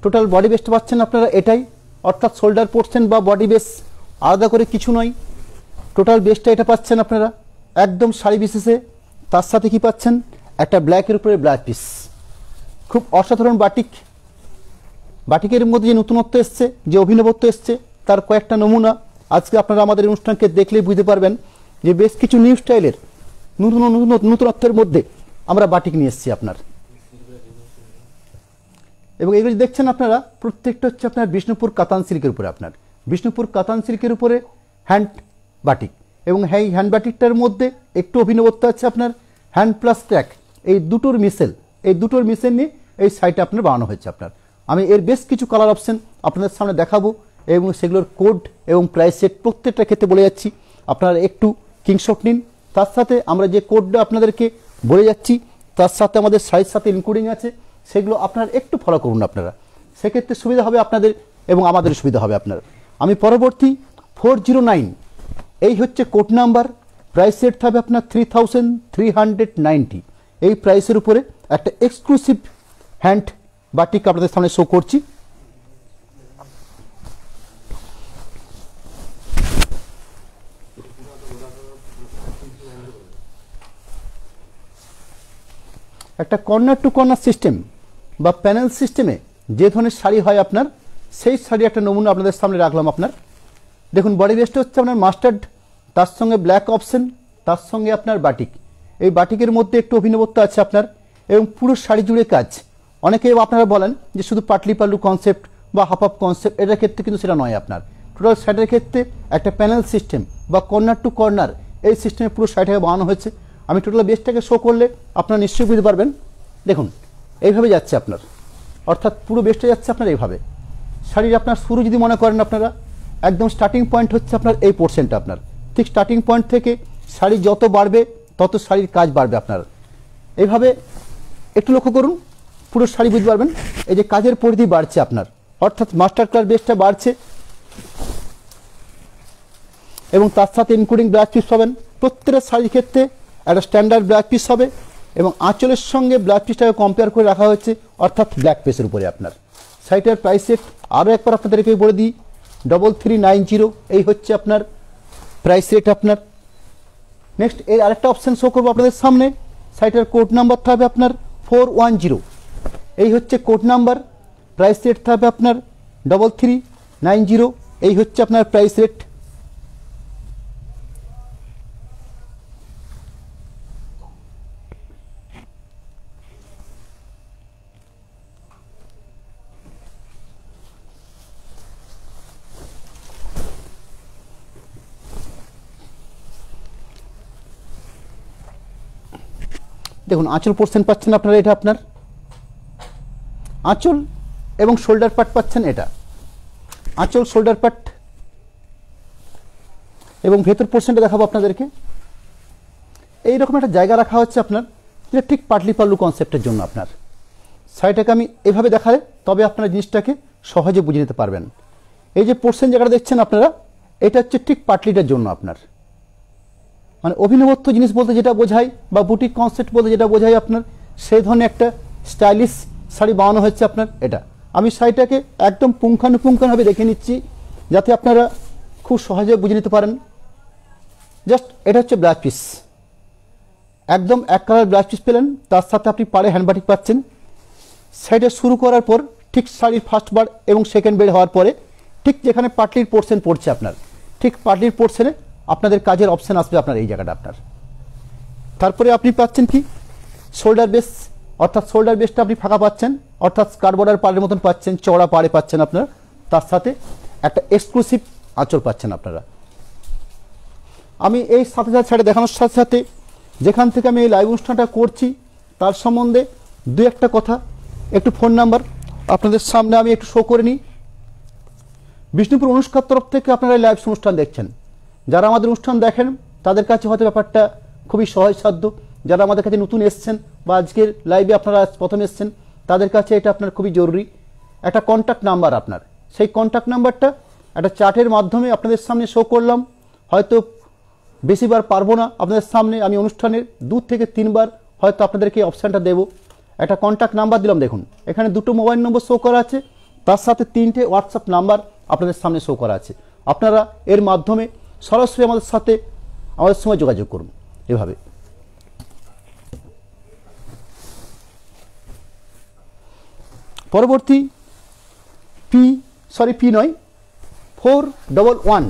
টোটাল বডি বেসটা পাচ্ছেন আপনারা এটাই, অর্থাৎ শোল্ডার পোর্শন বা বডি বেস আলাদা করে কিছু নয়, টোটাল বেসটা এটা পাচ্ছেন আপনারা একদম শাড়ি বিশেষে। তার সাথে কি পাচ্ছেন, একটা ব্ল্যাকের উপরে ব্লাউজ পিস। খুব অসাধারণ বাটিক। বাটিকের মধ্যে যে নতুনত্ব এসছে, যে অভিনবত্ব এসছে, তার কয়েকটা নমুনা আজকে আপনারা আমাদের অনুষ্ঠানকে দেখলেই বুঝতে পারবেন যে বেশ কিছু নিউ স্টাইলের নতুনত্বের মধ্যে আমরা বাটিক নিয়ে এসেছি আপনার। এবং এগুলো দেখছেন আপনারা প্রত্যেকটা হচ্ছে আপনার বিষ্ণুপুর কাতান সিল্কের উপরে, আপনার বিষ্ণুপুর কাতান সিল্কের উপরে হ্যান্ড বাটিক। এবং এই হ্যান্ড বাটিকটার মধ্যে একটু অভিনবত্ব আছে আপনার হ্যান্ড প্লাস ক্র্যাক, এই দুটোর মিশেল নিয়ে এই শাড়িটা আপনার বানানো হয়েছে আপনার। আমি এর বেশ কিছু কালার অপশন আপনাদের সামনে দেখাবো, এবং সেগুলোর কোড এবং প্রাইস সেট প্রত্যেকটা ক্ষেত্রে বলে যাচ্ছি। আপনারা একটু কিংশট নিন। তার সাথে আমরা যে কোডটা আপনাদেরকে বলে যাচ্ছি, তার সাথে আমাদের শাড়ির সাথে ইনক্লুডিং আছে, সেগুলো আপনারা একটু ফলো করুন। আপনারা সেক্ষেত্রে সুবিধা হবে আপনাদের এবং আমাদের সুবিধা হবে আপনার। আমি পরবর্তী 409, এই হচ্ছে কোড নাম্বার। প্রাইস সেট থাকবে আপনার 3390। এই প্রাইসের উপরে একটা এক্সক্লুসিভ হ্যান্ড বাটিক আপনাদের সামনে শো করছি। একটা কর্নার টু কর্নার সিস্টেম বা প্যানেল সিস্টেমে যে ধরনের শাড়ি হয় আপনার, সেই শাড়ি একটা নমুনা আপনাদের সামনে রাখলাম আপনার। দেখুন বডি বেসটা হচ্ছে আপনার মাস্টার্ড, তার সঙ্গে ব্ল্যাক অপশন, তার সঙ্গে আপনার বাটিক। এই বাটিকের মধ্যে একটু অভিনবত্ব আছে আপনার, এবং পুরো শাড়ি জুড়ে কাজ। অনেকে আপনারা বলেন যে শুধু পাটলি পাল্লু কনসেপ্ট বা হাফ আপ কনসেপ্ট, এটার ক্ষেত্রে কিন্তু সেটা নয় আপনার। টোটাল শাড়ির ক্ষেত্রে একটা প্যানেল সিস্টেম বা কর্নার টু কর্নার, এই সিস্টেমে পুরো শাড়িটাকে বানানো হয়েছে। আমি টোটাল বেসটাকে শো করলে আপনারা নিশ্চয়ই বুঝতে পারবেন। দেখুন এইভাবে যাচ্ছে আপনার, অর্থাৎ পুরো বেসটা যাচ্ছে আপনার এইভাবে। শাড়ির আপনার শুরু যদি মনে করেন আপনারা, একদম স্টার্টিং পয়েন্ট হচ্ছে আপনার এই পোর্শনটা আপনার। ঠিক স্টার্টিং পয়েন্ট থেকে শাড়ি যত বাড়বে তত শাড়ির কাজ বাড়বে আপনার। এইভাবে একটু লক্ষ্য করুন, পুরো শাড়ি বুঝতে পারবেন। এই যে কাজের পরিধি বাড়ছে আপনার, অর্থাৎ মাস্টার কালার বেসটা বাড়ছে এবং তার সাথে ইনক্লুডিং ব্লাউজ পিস পাবেন। প্রত্যেকটা শাড়ির ক্ষেত্রে একটা স্ট্যান্ডার্ড ব্লাউজ পিস হবে এবং আঁচলের সঙ্গে ব্লাউজ পিসটাকে কম্পেয়ার করে রাখা হয়েছে, অর্থাৎ ব্ল্যাক পেসের উপরে আপনার। শাড়িটার প্রাইস রেট আরও একবার আপনাদেরকে বলে দিই, 3390 এই হচ্ছে আপনার প্রাইস রেট আপনার। নেক্সট এর আরেকটা অপশান শো করবো আপনাদের সামনে। শাড়িটার কোড নাম্বার থাকবে আপনার 410, এই হচ্ছে কোড নাম্বার। প্রাইস রেট থাকবে আপনার 3390, এই হচ্ছে আপনার প্রাইস রেট। দেখুন আঁচল পোর্শন পাচ্ছেন আপনারা, এটা আপনার আঁচল এবং শোল্ডার পার্ট পাচ্ছেন, এটা আঁচল শোল্ডার পার্ট এবং ভেতর পোর্শনটা দেখাবো আপনাদেরকে। এইরকম একটা জায়গা রাখা হচ্ছে আপনার, যেটা ঠিক পাটলি পাল্লু কনসেপ্টের জন্য আপনার। শাড়িটাকে আমি এভাবে দেখালে তবে আপনারা জিনিসটাকে সহজে বুঝে নিতে পারবেন। এই যে পোর্শন জায়গাটা দেখছেন আপনারা, এটা হচ্ছে ঠিক পাটলিটার জন্য আপনার, মানে অভিনবত্ব জিনিস বলতে যেটা বোঝায় বা বুটিক কনসেপ্ট বলতে যেটা বোঝায় আপনার, সেই ধরনের একটা স্টাইলিশ শাড়ি বানানো হচ্ছে আপনার। এটা আমি শাড়িটাকে একদম পুঙ্খানুপুঙ্খানুভাবে দেখে নিচ্ছি যাতে আপনারা খুব সহজে বুঝে নিতে পারেন। জাস্ট এটা হচ্ছে ব্লাউজ পিস, একদম এক কালার ব্লাউজ পিস পেলেন, তার সাথে আপনি পাড়ে হ্যান্ডবাটিক পাচ্ছেন। শাড়িটা শুরু করার পর ঠিক শাড়ির ফার্স্ট বার এবং সেকেন্ড বেড হওয়ার পরে ঠিক যেখানে পাটলির পোর্শন পড়ছে আপনার, ঠিক পাটলির পোর্শনে আপনাদের কাজের অপশান আসবে আপনার এই জায়গাটা আপনার। তারপরে আপনি পাচ্ছেন কি শোল্ডার বেস, অর্থাৎ শোল্ডার বেসটা আপনি ফাঁকা পাচ্ছেন, অর্থাৎ স্কার্ট বর্ডার পাড়ের মতন পাচ্ছেন, চওড়া পাড়ে পাচ্ছেন আপনারা। তার সাথে একটা এক্সক্লুসিভ আঁচল পাচ্ছেন আপনারা। আমি এই সাথে সাথে শাড়ি দেখানোর সাথে সাথে যেখান থেকে আমি এই লাইভ অনুষ্ঠানটা করছি তার সম্বন্ধে দু একটা কথা, একটু ফোন নাম্বার আপনাদের সামনে আমি একটু শো করে নিই। বিষ্ণুপুর অনুষ্কার তরফ থেকে আপনারা এই লাইভ অনুষ্ঠান দেখছেন। যারা আমাদের অনুষ্ঠান দেখেন তাদের কাছে হয়তো ব্যাপারটা খুবই সহজসাধ্য, যারা আমাদের কাছে নতুন এসছেন বা আজকের লাইভে আপনারা প্রথম এসছেন তাদের কাছে এটা আপনার খুবই জরুরি। একটা কন্ট্যাক্ট নাম্বার আপনার, সেই কন্ট্যাক্ট নাম্বারটা একটা চার্টের মাধ্যমে আপনাদের সামনে শো করলাম। হয়তো বেশিবার পারবো না আপনাদের সামনে, আমি অনুষ্ঠানের 2 থেকে 3 বার হয়তো আপনাদেরকে অপশানটা দেবো। একটা কন্ট্যাক্ট নাম্বার দিলাম, দেখুন এখানে 2টো মোবাইল নম্বর শো করা আছে, তার সাথে 3টে হোয়াটসঅ্যাপ নাম্বার আপনাদের সামনে শো করা আছে। আপনারা এর মাধ্যমে সরাসরি আমাদের সাথে আমাদের সঙ্গে যোগাযোগ করুন এভাবে। পরবর্তী পি নয় 411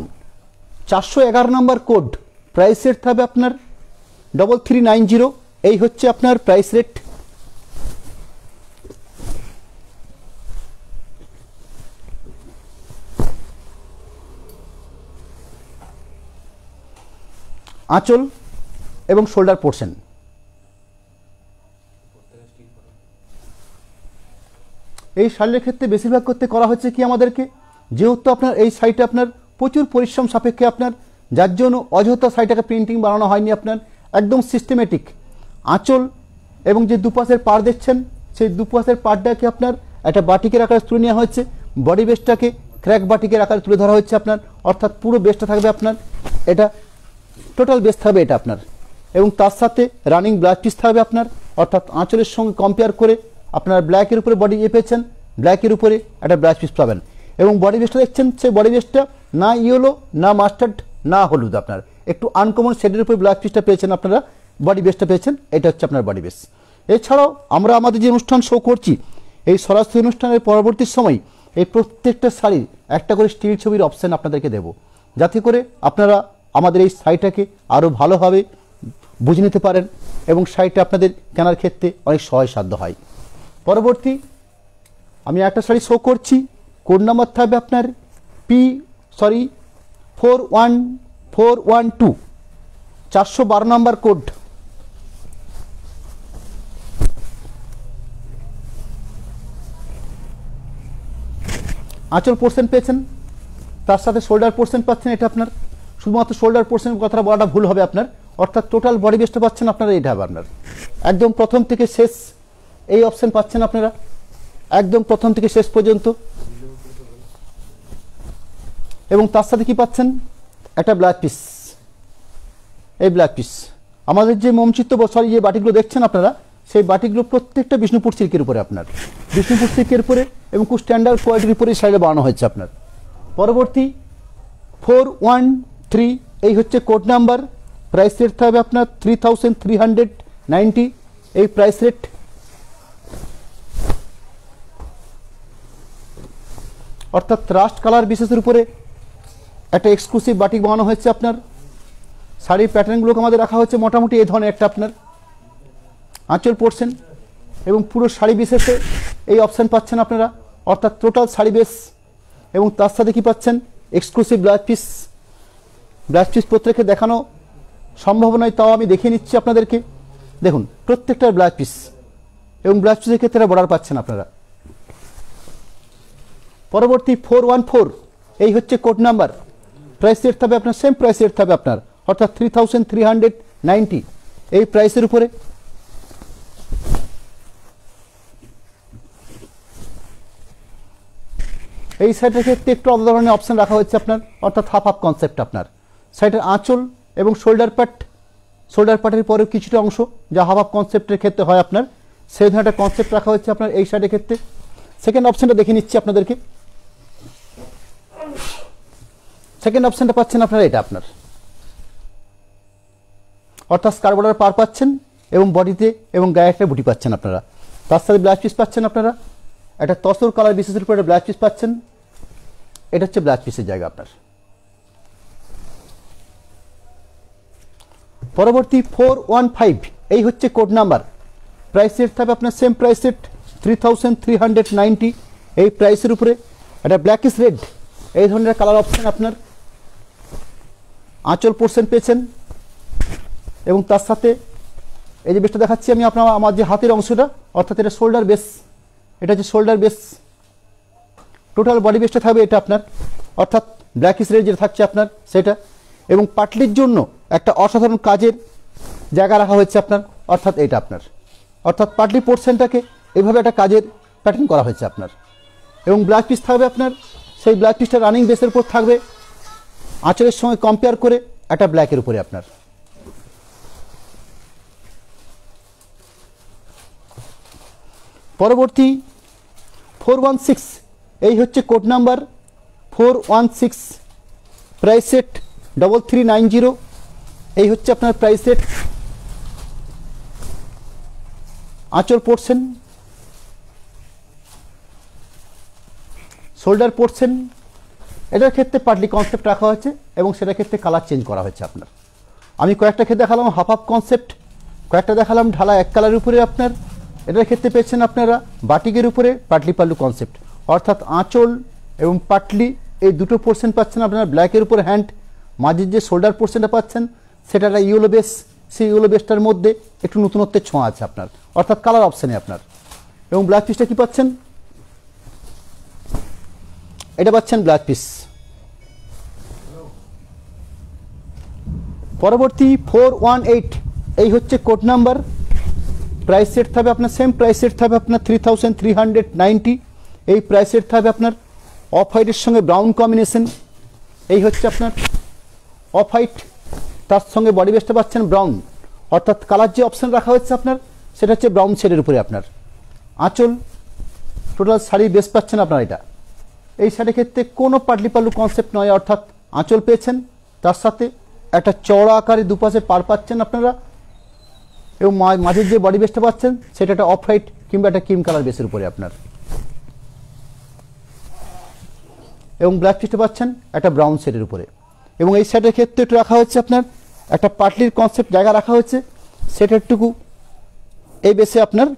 411 নম্বর কোড, প্রাইস রেট থাকবে আপনার 3390, এই হচ্ছে আপনার প্রাইস রেট। আঁচল এবং শোল্ডার পোর্শন, এই শাড়ির ক্ষেত্রে বেশিরভাগ করতে করা হচ্ছে কি আমাদেরকে, যেহেতু আপনার এই শাড়িটা আপনার প্রচুর পরিশ্রম সাপেক্ষে আপনার, যার জন্য অযথা শাড়িটাকে প্রিন্টিং বানানো হয়নি আপনার, একদম সিস্টেমেটিক। আঁচল এবং যে দুপাশের পাড় দেখছেন সেই দুপাশের পাড়টাকে আপনার একটা বাটিকের আকারে তুলে নেওয়া হয়েছে, বডি বেসটাকে ক্র্যাক বাটিকের আকারে তুলে ধরা হচ্ছে আপনার, অর্থাৎ পুরো বেসটা থাকবে আপনার, এটা টোটাল বেস থাকবে এটা আপনার। এবং তার সাথে রানিং ব্লাউজ পিস থাকবে আপনার, অর্থাৎ আঁচলের সঙ্গে কম্পেয়ার করে আপনার ব্ল্যাকের উপরে বডি পেয়েছেন, ব্ল্যাকের উপরে একটা ব্লাউজ পিস পাবেন। এবং বডি বেসটা দেখছেন, সেই বডি বেসটা না ইয়েলো না মাস্টার্ড না হলুদ, আপনার একটু আনকমন শেডের উপরে ব্লাউজ পিসটা পেয়েছেন আপনারা, বডি বেসটা পেয়েছেন, এটা হচ্ছে আপনার বডি বেস। এছাড়াও আমরা আমাদের যে অনুষ্ঠান শো করছি এই সরাসরি অনুষ্ঠানের পরবর্তী সময় এই প্রত্যেকটা শাড়ির একটা করে স্টিল ছবির অপশান আপনাদেরকে দেব, যাতে করে আপনারা আমাদের এই শাড়িটাকে আরও ভালোভাবে বুঝে নিতে পারেন এবং শাড়িটা আপনাদের কেনার ক্ষেত্রে অনেক সহজসাধ্য হয়। পরবর্তী আমি একটা শাড়ি শো করছি, কোড নাম্বার থাকবে আপনার 41412, 412 নম্বর কোড। আঁচল পোর্শন পেয়েছেন, তার সাথে শোল্ডার পোর্শন পাচ্ছেন, এটা আপনার শুধুমাত্র শোল্ডার পোর্শনের কথাটা বলাটা ভুল হবে আপনার, অর্থাৎ টোটাল বডি বেসটা পাচ্ছেন আপনারা, এটা হবে আপনার একদম প্রথম থেকে শেষ এই অপশন পাচ্ছেন আপনারা, একদম প্রথম থেকে শেষ পর্যন্ত। এবং তার সাথে কি পাচ্ছেন, একটা ব্লাউজ পিস। এই ব্লাউজ পিস আমাদের যে মোমচিত্র সরি যে বাটিগুলো দেখছেন আপনারা, সেই বাটিগুলো প্রত্যেকটা বিষ্ণুপুর সিল্কের উপরে, আপনার বিষ্ণুপুর সিল্কের উপরে এবং খুব স্ট্যান্ডার্ড কোয়ালিটির উপরে শাড়িটা বানানো হয়েছে আপনার। পরবর্তী 413, এই হচ্ছে কোড নাম্বার। প্রাইস রেট থাকবে আপনার 3390, এই প্রাইস রেট। অর্থাৎ রাস্ট কালার বিশেষের উপরে একটা এক্সক্লুসিভ বাটিক বানানো হয়েছে আপনার। শাড়ির প্যাটার্নগুলোকে আমাদের রাখা হচ্ছে মোটামুটি এই ধরনের একটা আপনার আঁচল পোর্শন, এবং পুরো শাড়ি বিশেষে এই অপশান পাচ্ছেন আপনারা, অর্থাৎ টোটাল শাড়ি বেস। এবং তার সাথে কি পাচ্ছেন, exclusive blouse piece. Blouse piece প্রত্যেককে দেখানো সম্ভব নয়, তাও আমি দেখিয়ে নিচ্ছি আপনাদেরকে। দেখুন প্রত্যেকটার ব্লাউজ পিস, এবং ব্লাউজ পিসের ক্ষেত্রে বর্ডার পাচ্ছেন আপনারা। পরবর্তী 414, এই হচ্ছে কোড নাম্বার। প্রাইস রেট থাকবে আপনার সেম প্রাইস রেট থাকবে আপনার, অর্থাৎ 3390, এই প্রাইসের উপরে। এই সাইডের ক্ষেত্রে একটু আলাদা ধরনের অপশন রাখা হয়েছে আপনার, অর্থাৎ হাফ হাফ কনসেপ্ট আপনার। সাইডের আঁচল এবং শোল্ডার পার্টের পরে কিছুটা অংশ যা হাফ হাফ কনসেপ্টের ক্ষেত্রে হয় আপনার, সেই ধরনের একটা কনসেপ্ট রাখা হয়েছে আপনার এই সাইডের ক্ষেত্রে। সেকেন্ড অপশনটা দেখে নিচ্ছি আপনাদেরকে। সেকেন্ড অপশনটা পাচ্ছেন আপনারা এটা আপনার, অর্থাৎ স্কার বর্ডার পার পাচ্ছেন এবং বডিতে এবং গায়ে একটা বুটি পাচ্ছেন আপনারা। তার সাথে ব্লাউজ পিস পাচ্ছেন আপনারা, একটা তসর কালার বিশেষের উপরে ব্লাউজ পিস পাচ্ছেন। এটা হচ্ছে ব্লাউজ পিসের জায়গা আপনার। পরবর্তী 415, এই হচ্ছে কোড নাম্বার। প্রাইস রেট থাকবে আপনার সেম প্রাইস রেট 3390, এই প্রাইসের উপরে। একটা ব্ল্যাকিশ রেড এই ধরনের কালার অপশন আপনার। আঁচল পোর্শন পেয়েছেন, এবং তার সাথে এই যে বেসটা দেখাচ্ছি আমি আপনার, আমার যে হাতের অংশটা, অর্থাৎ এটা শোল্ডার বেস, এটা হচ্ছে শোল্ডার বেস। টোটাল বডি বেসটা থাকবে এটা আপনার, অর্থাৎ ব্ল্যাকিশ রেড যেটা থাকছে আপনার সেটা। এবং পাটলির জন্য একটা অসাধারণ কাজের জায়গা রাখা হয়েছে আপনার, অর্থাৎ এটা আপনার, অর্থাৎ পাটলি পোর্শনটাকে এইভাবে একটা কাজের প্যাটার্ন করা হয়েছে আপনার। এবং ব্লাউজ পিস থাকবে আপনার, সেই ব্লাউজ পিসটা রানিং বেসের উপর থাকবে, আঁচলের সঙ্গে কম্পেয়ার করে একটা ব্ল্যাকের উপরে আপনার। পরবর্তী 416, এই হচ্ছে কোড নাম্বার 416। প্রাইস রেট 3390, এই হচ্ছে আপনার প্রাইস রেট। আঁচল পোর্শন, শোল্ডার পোর্শন, এটার ক্ষেত্রে পার্টলি কনসেপ্ট রাখা হয়েছে এবং সেটার ক্ষেত্রে কালার চেঞ্জ করা হয়েছে আপনার। আমি কয়েকটা ক্ষেত্রে দেখালাম হাফ হাফ কনসেপ্ট, কয়েকটা দেখালাম ঢালা এক কালারের উপরে আপনার। এটার ক্ষেত্রে পেয়েছেন আপনারা বাটিকের উপরে পাটলি পাল্লু কনসেপ্ট, অর্থাৎ আঁচল এবং পাটলি এই দুটো পোর্শন পাচ্ছেন আপনারা। ব্ল্যাকের উপরে হ্যান্ড, মাঝের যে শোল্ডার পোর্শনটা পাচ্ছেন সেটা একটা ইয়েলো বেস, সেই ইয়েলো বেসটার মধ্যে একটু নতুনত্বের ছোঁয়া আছে আপনার, অর্থাৎ কালার অপশানে আপনার। এবং ব্লাউজ পিসটা কি পাচ্ছেন, এটা পাচ্ছেন ব্লাউজ পিস। পরবর্তী 418, এই হচ্ছে কোড নাম্বার। প্রাইস সেট থাকবে আপনার সেম প্রাইস সেট থাকবে আপনার 3390, এই প্রাইস সেট থাকবে আপনার। অফ হোয়াইটের সঙ্গে ব্রাউন কম্বিনেশন, এই হচ্ছে আপনার অফ হোয়াইট, তার সঙ্গে বডি বেসটা পাচ্ছেন ব্রাউন, অর্থাৎ কালার যে অপশান রাখা হচ্ছে আপনার সেটা হচ্ছে ব্রাউন শেডের উপরে আপনার। আঁচল টোটাল শাড়ি বেস পাচ্ছেন আপনার এটা। এই শাড়ির ক্ষেত্রে কোনো পাটলি পাল্লু কনসেপ্ট নয়, অর্থাৎ আঁচল পেয়েছেন, তার সাথে একটা চওড়া আকারে দুপাশে পার পাচ্ছেন আপনারা, এবং মাঝের যে বডি বেসটা পাচ্ছেন সেটা একটা অফ হোয়াইট কিংবা একটা ক্রিম কালার বেসের উপরে আপনার। এবং ব্ল্যাক পিসটা পাচ্ছেন একটা ব্রাউন শেডের উপরে। এবং এই শাড়ির ক্ষেত্রে একটু রাখা হচ্ছে আপনার একটা পাটলির কনসেপ্ট জায়গা রাখা হচ্ছে, সেটারটুকু এই বেসে আপনার,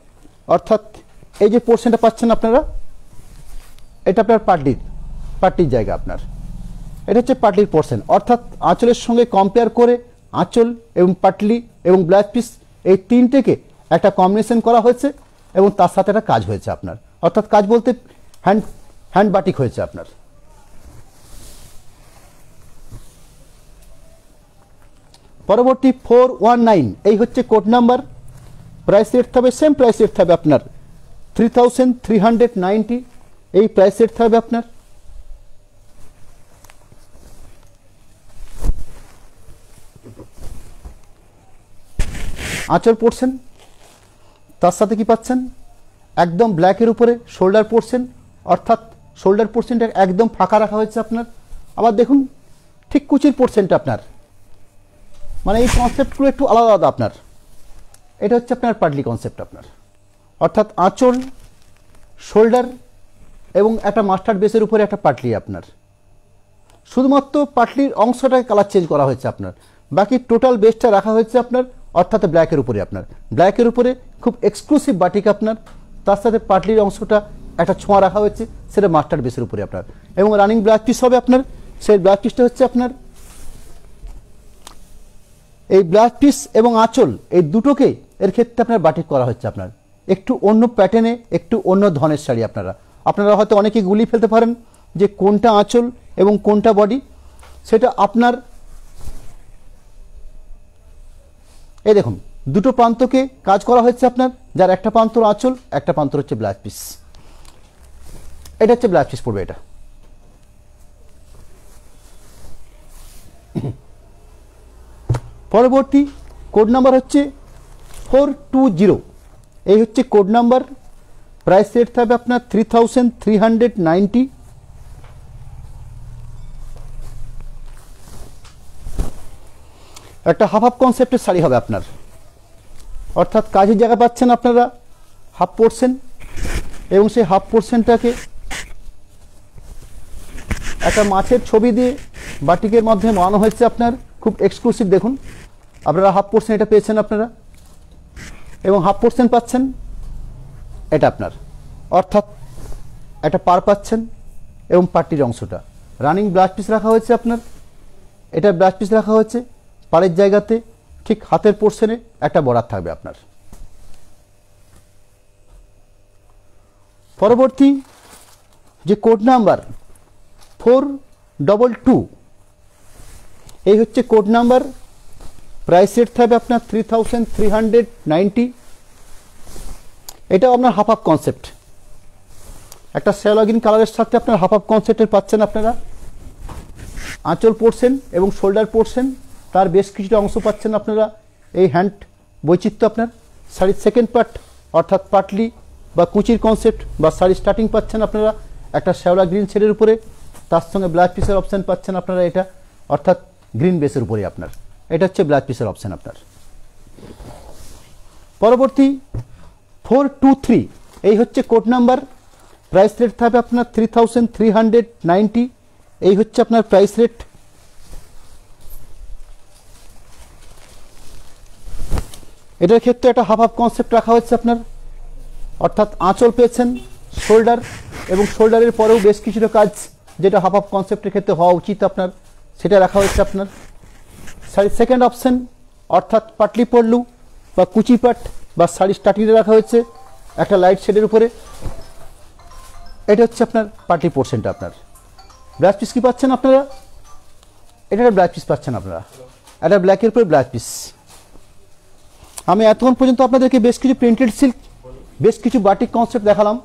অর্থাৎ এই যে পোর্শনটা পাচ্ছেন আপনারা, এটা আপনার পাটলির জায়গা আপনার। এটা হচ্ছে পাটলির পোর্শন, অর্থাৎ আঁচলের সঙ্গে কম্পেয়ার করে আঁচল এবং পাটলি এবং ব্লাউজ পিস এই তিনটেকে একটা কম্বিনেশন করা হয়েছে, এবং তার সাথে একটা কাজ হয়েছে আপনার, অর্থাৎ কাজ বলতে হ্যান্ড বাটিক হয়েছে আপনার। পরবর্তী 419, এই হচ্ছে কোড নাম্বার। প্রাইস রেট থাকবে সেম প্রাইস রেট থাকবে আপনার 3390, এই প্রাইস রেট থাকবে আপনার। আঁচল পোর্শন তার সাথে কি পাচ্ছেন, একদম ব্ল্যাকের উপরে শোল্ডার পোর্শন, অর্থাৎ শোল্ডার পোর্শনটা একদম ফাঁকা রাখা হয়েছে আপনার। আবার দেখুন ঠিক কুচির পোর্শনটা আপনার, মানে এই কনসেপ্টগুলো একটু আলাদা আলাদা আপনার। এটা হচ্ছে আপনার পাটলি কনসেপ্ট আপনার, অর্থাৎ আঁচল, শোল্ডার এবং একটা মাস্টার্ড বেসের উপরে একটা পাটলি আপনার। শুধুমাত্র পাটলির অংশটাকে কালার চেঞ্জ করা হয়েছে আপনার, বাকি টোটাল বেসটা রাখা হয়েছে আপনার, অর্থাৎ ব্ল্যাকের উপরে আপনার। ব্ল্যাকের উপরে খুব এক্সক্লুসিভ বাটিক আপনার, তার সাথে পাটলির অংশটা একটা ছোঁয়া রাখা হয়েছে, সেটা মাস্টার্ড বেসের উপরে আপনার। এবং রানিং ব্লাউজ পিস হবে আপনার, সেই ব্লাউজ পিসটা হচ্ছে আপনার এই ব্লাউজ পিস এবং আঁচল এই দুটোকে এর ক্ষেত্রে আপনার বাটিক করা হচ্ছে আপনার, একটু অন্য প্যাটার্নে, একটু অন্য ধরনের শাড়ি। আপনারা হয়তো অনেকে গুলিয়ে ফেলতে পারেন যে কোনটা আঁচল এবং কোনটা বডি, সেটা আপনার। এই দেখুন দুটো প্রান্তকে কাজ করা হচ্ছে আপনার, যার একটা প্রান্ত আঁচল, একটা প্রান্ত হচ্ছে ব্লাউজ পিস। এটা হচ্ছে ব্লাউজ পিস পড়বে এটা। পরবর্তী কোড নাম্বার হচ্ছে 420, এই হচ্ছে কোড নাম্বার। প্রাইস রেট থাকবে আপনার 3390। একটা হাফ হাফ কনসেপ্টের শাড়ি হবে আপনার, অর্থাৎ কাজের জায়গা পাচ্ছেন আপনারা হাফ পোর্শন, এবং সেই হাফ পোর্শনটাকে একটা মাছের ছবি দিয়ে বাটিকের মধ্যে বানানো হয়েছে আপনার, খুব এক্সক্লুসিভ। দেখুন আপনারা হাফ পোর্শন এটা পেয়েছেন আপনারা, এবং হাফ পোর্শন পাচ্ছেন এটা আপনার, অর্থাৎ একটা পার পাচ্ছেন এবং পাট্টির অংশটা। রানিং ব্লাউজ পিস রাখা হয়েছে আপনার, এটা ব্লাউজ পিস রাখা হয়েছে পাড়ের জায়গাতে, ঠিক হাতের পোর্শনে একটা বর্ডার থাকবে আপনার। পরবর্তী যে কোড নাম্বার 422, এই হচ্ছে কোড নাম্বার। প্রাইস রেট থাকবে আপনার 3390। এটাও আপনার হাফ হাফ কনসেপ্ট, একটা শ্যাওলা-গ্রিন কালারের সাথে আপনার হাফ হাফ কনসেপ্টের পাচ্ছেন আপনারা। আঁচল পোর্শন এবং শোল্ডার পোর্শন তার বেশ কিছুটা অংশ পাচ্ছেন আপনারা। এই হ্যান্ড বৈচিত্র্য আপনার। শাড়ির সেকেন্ড পার্ট অর্থাৎ পাটলি বা কুচির কনসেপ্ট বা শাড়ির স্টার্টিং পাচ্ছেন আপনারা একটা শ্যাওলা গ্রিন শেডের উপরে, তার সঙ্গে ব্লাউজ পিসের অপশান পাচ্ছেন আপনারা এটা, অর্থাৎ গ্রিন বেসের উপরে আপনার। এটা হচ্ছে ব্লাউজ পিসের অপশান আপনার। পরবর্তী 423, এই হচ্ছে কোড নাম্বার। প্রাইস রেট থাকবে আপনার 3390। এই হচ্ছে আপনার প্রাইস রেট। এটার ক্ষেত্রে একটা হাফ হাফ কনসেপ্ট রাখা হচ্ছে আপনার, অর্থাৎ আঁচল পেয়েছেন, শোল্ডার এবং শোল্ডারের পরেও বেশ কিছুটা কাজ যেটা হাফ হাফ কনসেপ্টের ক্ষেত্রে হওয়া উচিত আপনার, সেটা রাখা হচ্ছে আপনার। শাড়ির সেকেন্ড অপশন অর্থাৎ পাটলি পড়লু বা কুচি পাট বা শাড়ি স্টার্টিংয়ে রাখা হয়েছে একটা লাইট শেডের উপরে। এটা হচ্ছে আপনার পাটলি পোর্শনটা আপনার। ব্লাউজ পিস কি পাচ্ছেন আপনারা, এটা একটা ব্লাউজ পিস পাচ্ছেন আপনারা, এটা ব্ল্যাকের উপরে ব্লাউজ পিস। আমি এতক্ষণ পর্যন্ত আপনাদেরকে বেশ কিছু প্রিন্টেড সিল্ক, বেশ কিছু বাটিক কনসেপ্ট দেখালাম।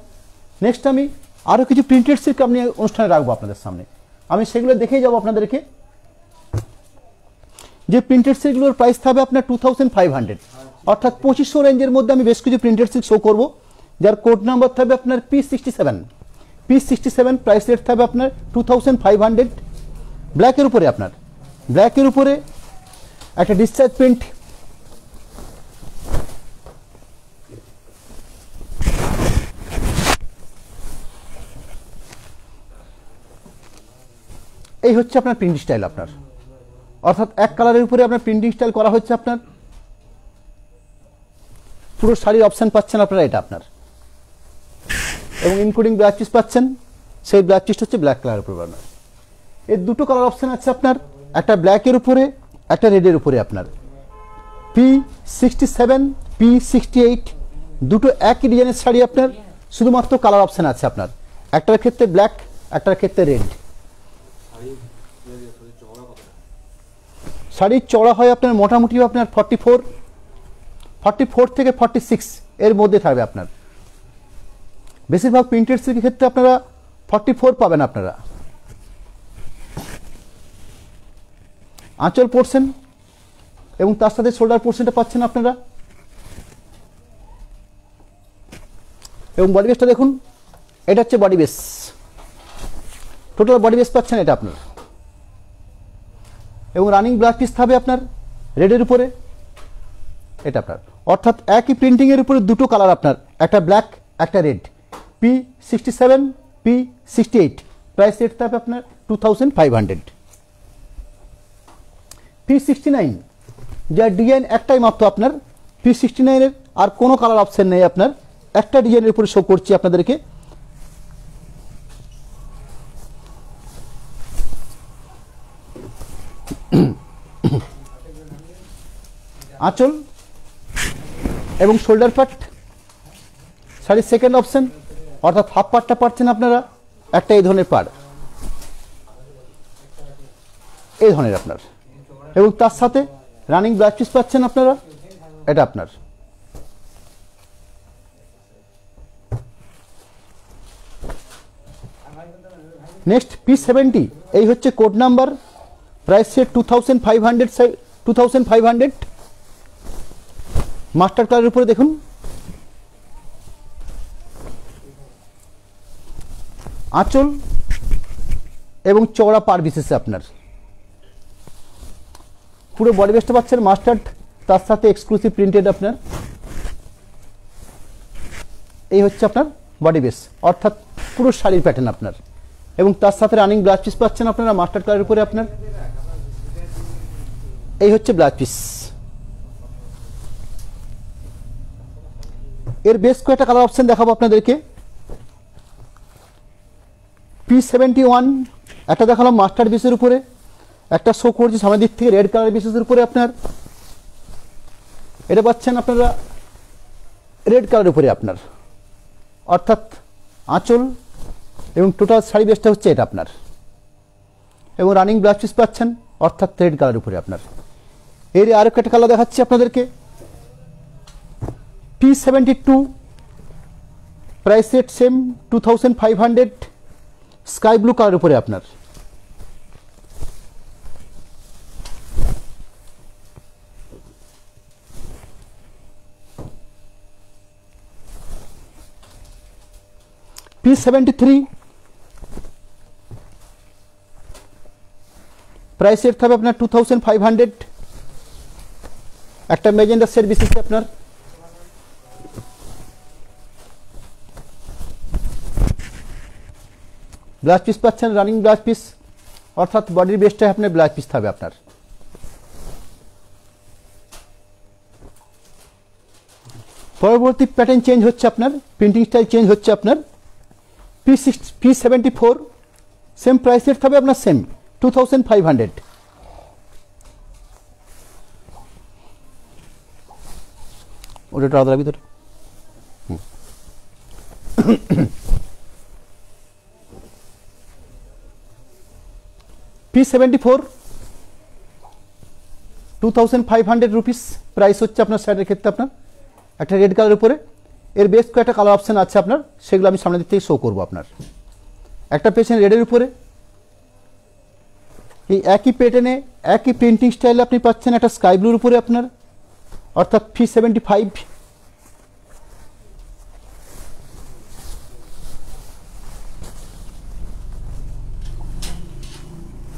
নেক্সট আমি আরও কিছু প্রিন্টেড সিল্ক আমি অনুষ্ঠানে রাখবো আপনাদের সামনে, আমি সেগুলো দেখেই যাবো আপনাদেরকে। যে প্রিন্টেড সিল্কগুলোর প্রাইস থাকবে আপনার 2500, অর্থাৎ 2500 রেঞ্জের মধ্যে আমি বেশ কিছু প্রিন্টেড সিল্ক শো করবো, যার কোড নাম্বার থাকবে আপনার P67। P67 প্রাইস রেট থাকবে আপনার 2500। ব্ল্যাকের উপরে আপনার, ব্ল্যাকের উপরে একটা ডিসচার্জ প্রিন্ট, এই হচ্ছে আপনার প্রিন্টিং স্টাইল আপনার, অর্থাৎ এক কালারের উপরে আপনার প্রিন্টিং স্টাইল করা হচ্ছে আপনার। পুরো শাড়ির অপশান পাচ্ছেন আপনারা এটা আপনার, এবং ইনক্লুডিং ব্লাউজ পিস পাচ্ছেন। সেই ব্লাউজ পিসটা হচ্ছে ব্ল্যাক কালারের উপরে আপনার। এর দুটো কালার অপশান আছে আপনার, একটা ব্ল্যাকের উপরে একটা রেডের উপরে আপনার। P67 P68 দুটো একই ডিজাইনের শাড়ি আপনার, শুধুমাত্র কালার অপশান আছে আপনার, একটার ক্ষেত্রে ব্ল্যাক, একটার ক্ষেত্রে রেড। শাড়ির চওড়া হয় আপনার মোটামুটি আপনার 44 থেকে 46 এর মধ্যে থাকবে আপনার। বেশিরভাগ প্রিন্টেড সিল্কের ক্ষেত্রে আপনারা 44 পাবেন আপনারা। আঁচল পোর্শন এবং তার সাথে শোল্ডার পোর্শনটা পাচ্ছেন আপনারা। এবং বডি বেসটা দেখুন, এটা হচ্ছে body base, total body base পাচ্ছেন এটা আপনার। এবং রানিং ব্লাউজ পিস থাকবে আপনার রেডের উপরে, এটা আপনার অর্থাৎ একই প্রিন্টিংয়ের উপরে দুটো কালার আপনার, একটা ব্ল্যাক একটা red. P67 P68 price rate থাকবে আপনার 2500। P69 যার ডিজাইন একটাই মাত্র আপনার, P69 এর আর কোনো কালার অপশন নেই আপনার, একটা ডিজাইনের উপরে শো করছি আপনাদেরকে। আঁচল এবং শোল্ডার পার্ট শাড়ির সেকেন্ড অপশন, অর্থাৎ হাফ পার্টটা পাচ্ছেন আপনারা একটা এই ধরনের পাড়, এই ধরনের আপনার। এবং তার সাথে রানিং ব্লাউজ পিস পাচ্ছেন আপনারা, এটা আপনার। নেক্সট P70, এই হচ্ছে code number, price set 2500 master কালারের উপরে দেখুন। আঁচল এবং চওড়া পার বিশেষে আপনার পুরো বডি বেসটা পাচ্ছেন মাস্টার্ড, তার সাথে এক্সক্লুসিভ প্রিন্টেড আপনার। এই হচ্ছে আপনার বডি বেস, অর্থাৎ পুরো শাড়ির প্যাটার্ন আপনার। এবং তার সাথে রানিং ব্লাউজ পিস পাচ্ছেন আপনারা মাস্টার্ড কালারের উপরে আপনার। এই হচ্ছে ব্লাউজ পিস। এর বেশ কয়েকটা কালার অপশন দেখাবো আপনাদেরকে। P71 একটা দেখালাম মাস্টার্ড বেসের উপরে, একটা শো করছি সামনের দিক থেকে রেড কালার বেসের উপরে আপনার, এটা পাচ্ছেন আপনারা রেড কালারের উপরে আপনার, অর্থাৎ আঁচল এবং টোটাল শাড়ি বেসটা হচ্ছে এটা আপনার। এবং রানিং ব্লাউজ পিস পাচ্ছেন অর্থাৎ রেড কালারের উপরে আপনার। এর আরও একটা কালার দেখাচ্ছি আপনাদেরকে, P72 price rate same 2500, sky blue colour উপরে আপনার। P73 প্রাইস রেট থাকবে আপনার 2500, একটা ম্যাজেন্ডা সেট বিশেষে আপনার। ব্লাউজ পিস পাচ্ছেন রানিং ব্লাউজ পিস, অর্থাৎ বডির বেসটাই আপনার ব্লাউজ পিস থাকবে আপনার। পরবর্তী প্যাটার্ন চেঞ্জ হচ্ছে আপনার, প্রিন্টিং স্টাইল চেঞ্জ হচ্ছে আপনার। P74 সেম প্রাইস রেট থাকবে আপনার সেম 2500। ওটা আলাদা ভিতরে। P74 2500 রুপিস প্রাইস হচ্ছে আপনার শাড়ির ক্ষেত্রে আপনার, একটা রেড কালারের উপরে। এর বেশ কয়েকটা কালার অপশন আছে আপনার, সেগুলো আমি সামনের দিক থেকে শো করবো আপনার। একটা পেয়েছেন রেডের উপরে, এই একই প্যাটার্নে একই প্রিন্টিং স্টাইলে আপনি পাচ্ছেন একটা স্কাই ব্লুর উপরে আপনার, অর্থাৎ P75।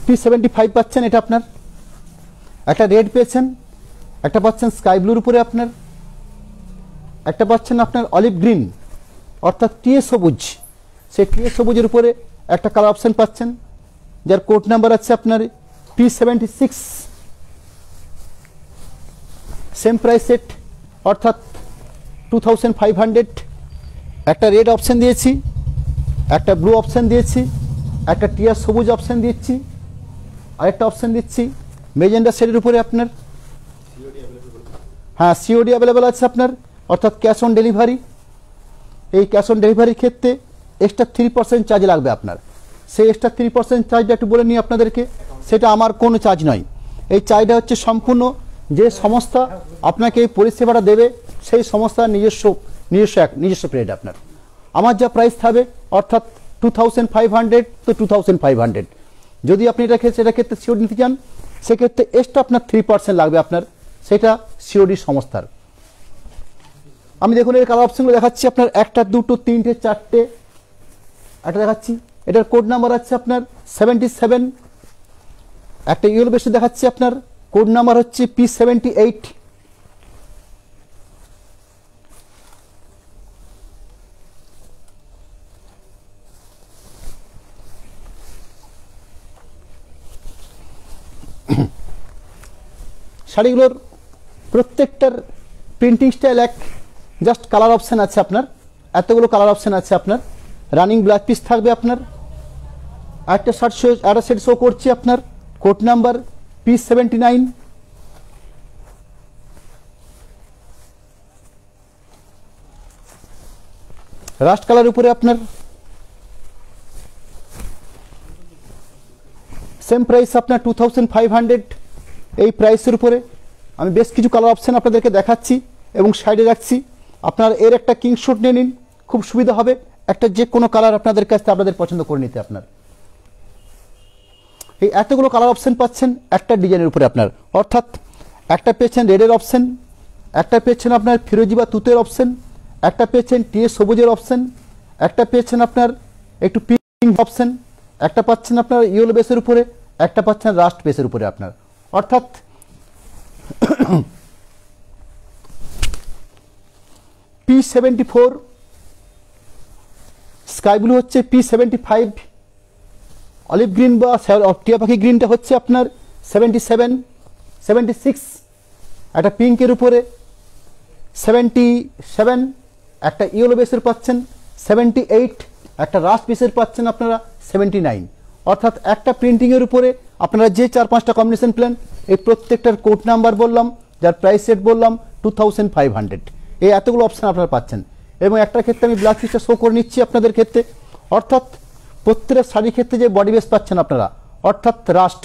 P75 পাচ্ছেন এটা আপনার। একটা রেড পেয়েছেন, একটা পাচ্ছেন স্কাই ব্লুর উপরে আপনার, একটা পাচ্ছেন আপনার অলিভ গ্রিন অর্থাৎ টিয়ে সবুজ, সেই টিয়ে সবুজের উপরে একটা কালার অপশন পাচ্ছেন, যার কোড নাম্বার আছে আপনার P76, সেম প্রাইস সেট অর্থাৎ 2500। একটা রেড অপশন দিয়েছি, একটা ব্লু অপশন দিয়েছি, একটা টিয়ার সবুজ অপশন দিচ্ছি, আরেকটা অপশন দিচ্ছি মেজেন্ডা শেডের উপরে আপনার। হ্যাঁ, সিওডি অ্যাভেলেবেল আছে আপনার, অর্থাৎ ক্যাশ অন ডেলিভারি। এই ক্যাশ অন ডেলিভারির ক্ষেত্রে এক্সট্রা 3% চার্জ লাগবে আপনার। সেই এক্সট্রা 3% চার্জটা একটু বলে নিই আপনাদেরকে, সেটা আমার কোনো চার্জ নয়। এই চার্জটা হচ্ছে সম্পূর্ণ যে সংস্থা আপনাকে এই পরিষেবাটা দেবে সেই সংস্থার নিজস্ব প্রেড আপনার। আমার যা প্রাইস থাকবে অর্থাৎ 2500 তো 2500। যদি আপনি এটা ক্ষেত্রে সিওডি নিতে চান সেক্ষেত্রে এক্সট্রা আপনার 3% লাগবে আপনার, সেটা সিওডি সংস্থার। আমি দেখুন এর কালার অপশনগুলো দেখাচ্ছি আপনার, 1টা 2টো 3টে 4টে, একটা দেখাচ্ছি, এটার কোড নাম্বার আছে আপনার 77। একটা ইয়েলো বেসে দেখাচ্ছি আপনার, কোড নাম্বার হচ্ছে P78। শাড়িগুলোর প্রত্যেকটার প্রিন্টিং স্টাইল এক, জাস্ট কালার অপশান আছে আপনার, এতগুলো কালার অপশান আছে আপনার। রানিং ব্লাউজ পিস থাকবে আপনার, একটা সেট শো করছি আপনার, code number P79। Rushed colour উপরে আপনার সেম প্রাইস আপনার 2500। এই প্রাইসের উপরে আমি বেশ কিছু কালার অপশান আপনাদেরকে দেখাচ্ছি এবং সাইডে রাখছি। আপনার এর একটা কিংশুট নিয়ে নিন, খুব সুবিধা হবে, একটা যে কোনো কালার আপনাদের কাছে আপনাদের পছন্দ করে নিতে। আপনার এই এতগুলো কালার অপশান পাচ্ছেন একটা ডিজাইনের উপরে আপনার, অর্থাৎ একটা পেয়েছেন রেডের অপশান, একটা পেয়েছেন আপনার ফিরোজি বা তুতের অপশান, একটা পেয়েছেন টিএ সবুজের অপশান, একটা পেয়েছেন আপনার একটু পিঙ্ক অপশান, একটা পাচ্ছেন আপনার ইয়েলো বেসের উপরে, একটা পাচ্ছেন রাস্ট বেসের উপরে আপনার। অর্থাৎ P74, স্কাই ব্লু হচ্ছে P75, অলিভ গ্রিন বা টিয়া পাখি গ্রিনটা হচ্ছে আপনার 77, 76, একটা পিঙ্কের উপরে 77, একটা ইয়েলো বেসের পাচ্ছেন 78, একটা রাস্ট বেসের পাচ্ছেন আপনারা 79। অর্থাৎ একটা প্রিন্টিংয়ের উপরে আপনারা যে 4-5টা কম্বিনেশন প্ল্যান, এই প্রত্যেকটার কোড নাম্বার বললাম, যার প্রাইস সেট বললাম 2500, এই এতগুলো অপশান আপনারা পাচ্ছেন। এবং একটা ক্ষেত্রে আমি ব্লাউজ পিসটা শো করে নিচ্ছি আপনাদের ক্ষেত্রে, অর্থাৎ প্রত্যেকটা শাড়ির ক্ষেত্রে যে বডি বেস পাচ্ছেন আপনারা, অর্থাৎ রাস্ট,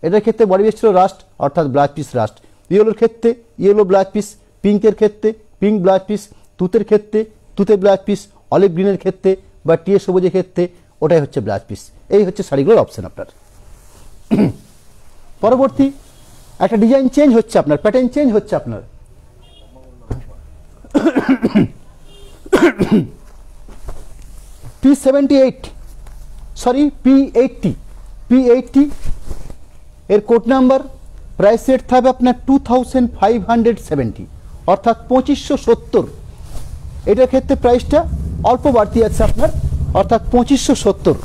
এটার ক্ষেত্রে বডি বেস ছিল রাস্ট, অর্থাৎ ব্লাউজ পিস রাস্ট। ইয়েলোর ক্ষেত্রে ইয়েলো ব্লাউজ পিস, পিঙ্কের ক্ষেত্রে পিঙ্ক ব্লাউজ পিস, তুতের ক্ষেত্রে তুতে ব্লাউজ পিস, অলিভ গ্রিনের ক্ষেত্রে বা টিএ সবুজের ক্ষেত্রে ওটাই হচ্ছে ব্লাউজ পিস। এই হচ্ছে শাড়িগুলোর অপশান আপনার। পরবর্তী একটা ডিজাইন চেঞ্জ হচ্ছে আপনার, প্যাটার্ন চেঞ্জ হচ্ছে আপনার। P78, সরি P80 এর কোড নাম্বার, প্রাইস রেট থাকবে আপনার 2570, অর্থাৎ 2570। এটার ক্ষেত্রে প্রাইসটা অল্প বাড়তি আছে আপনার, অর্থাৎ 2570।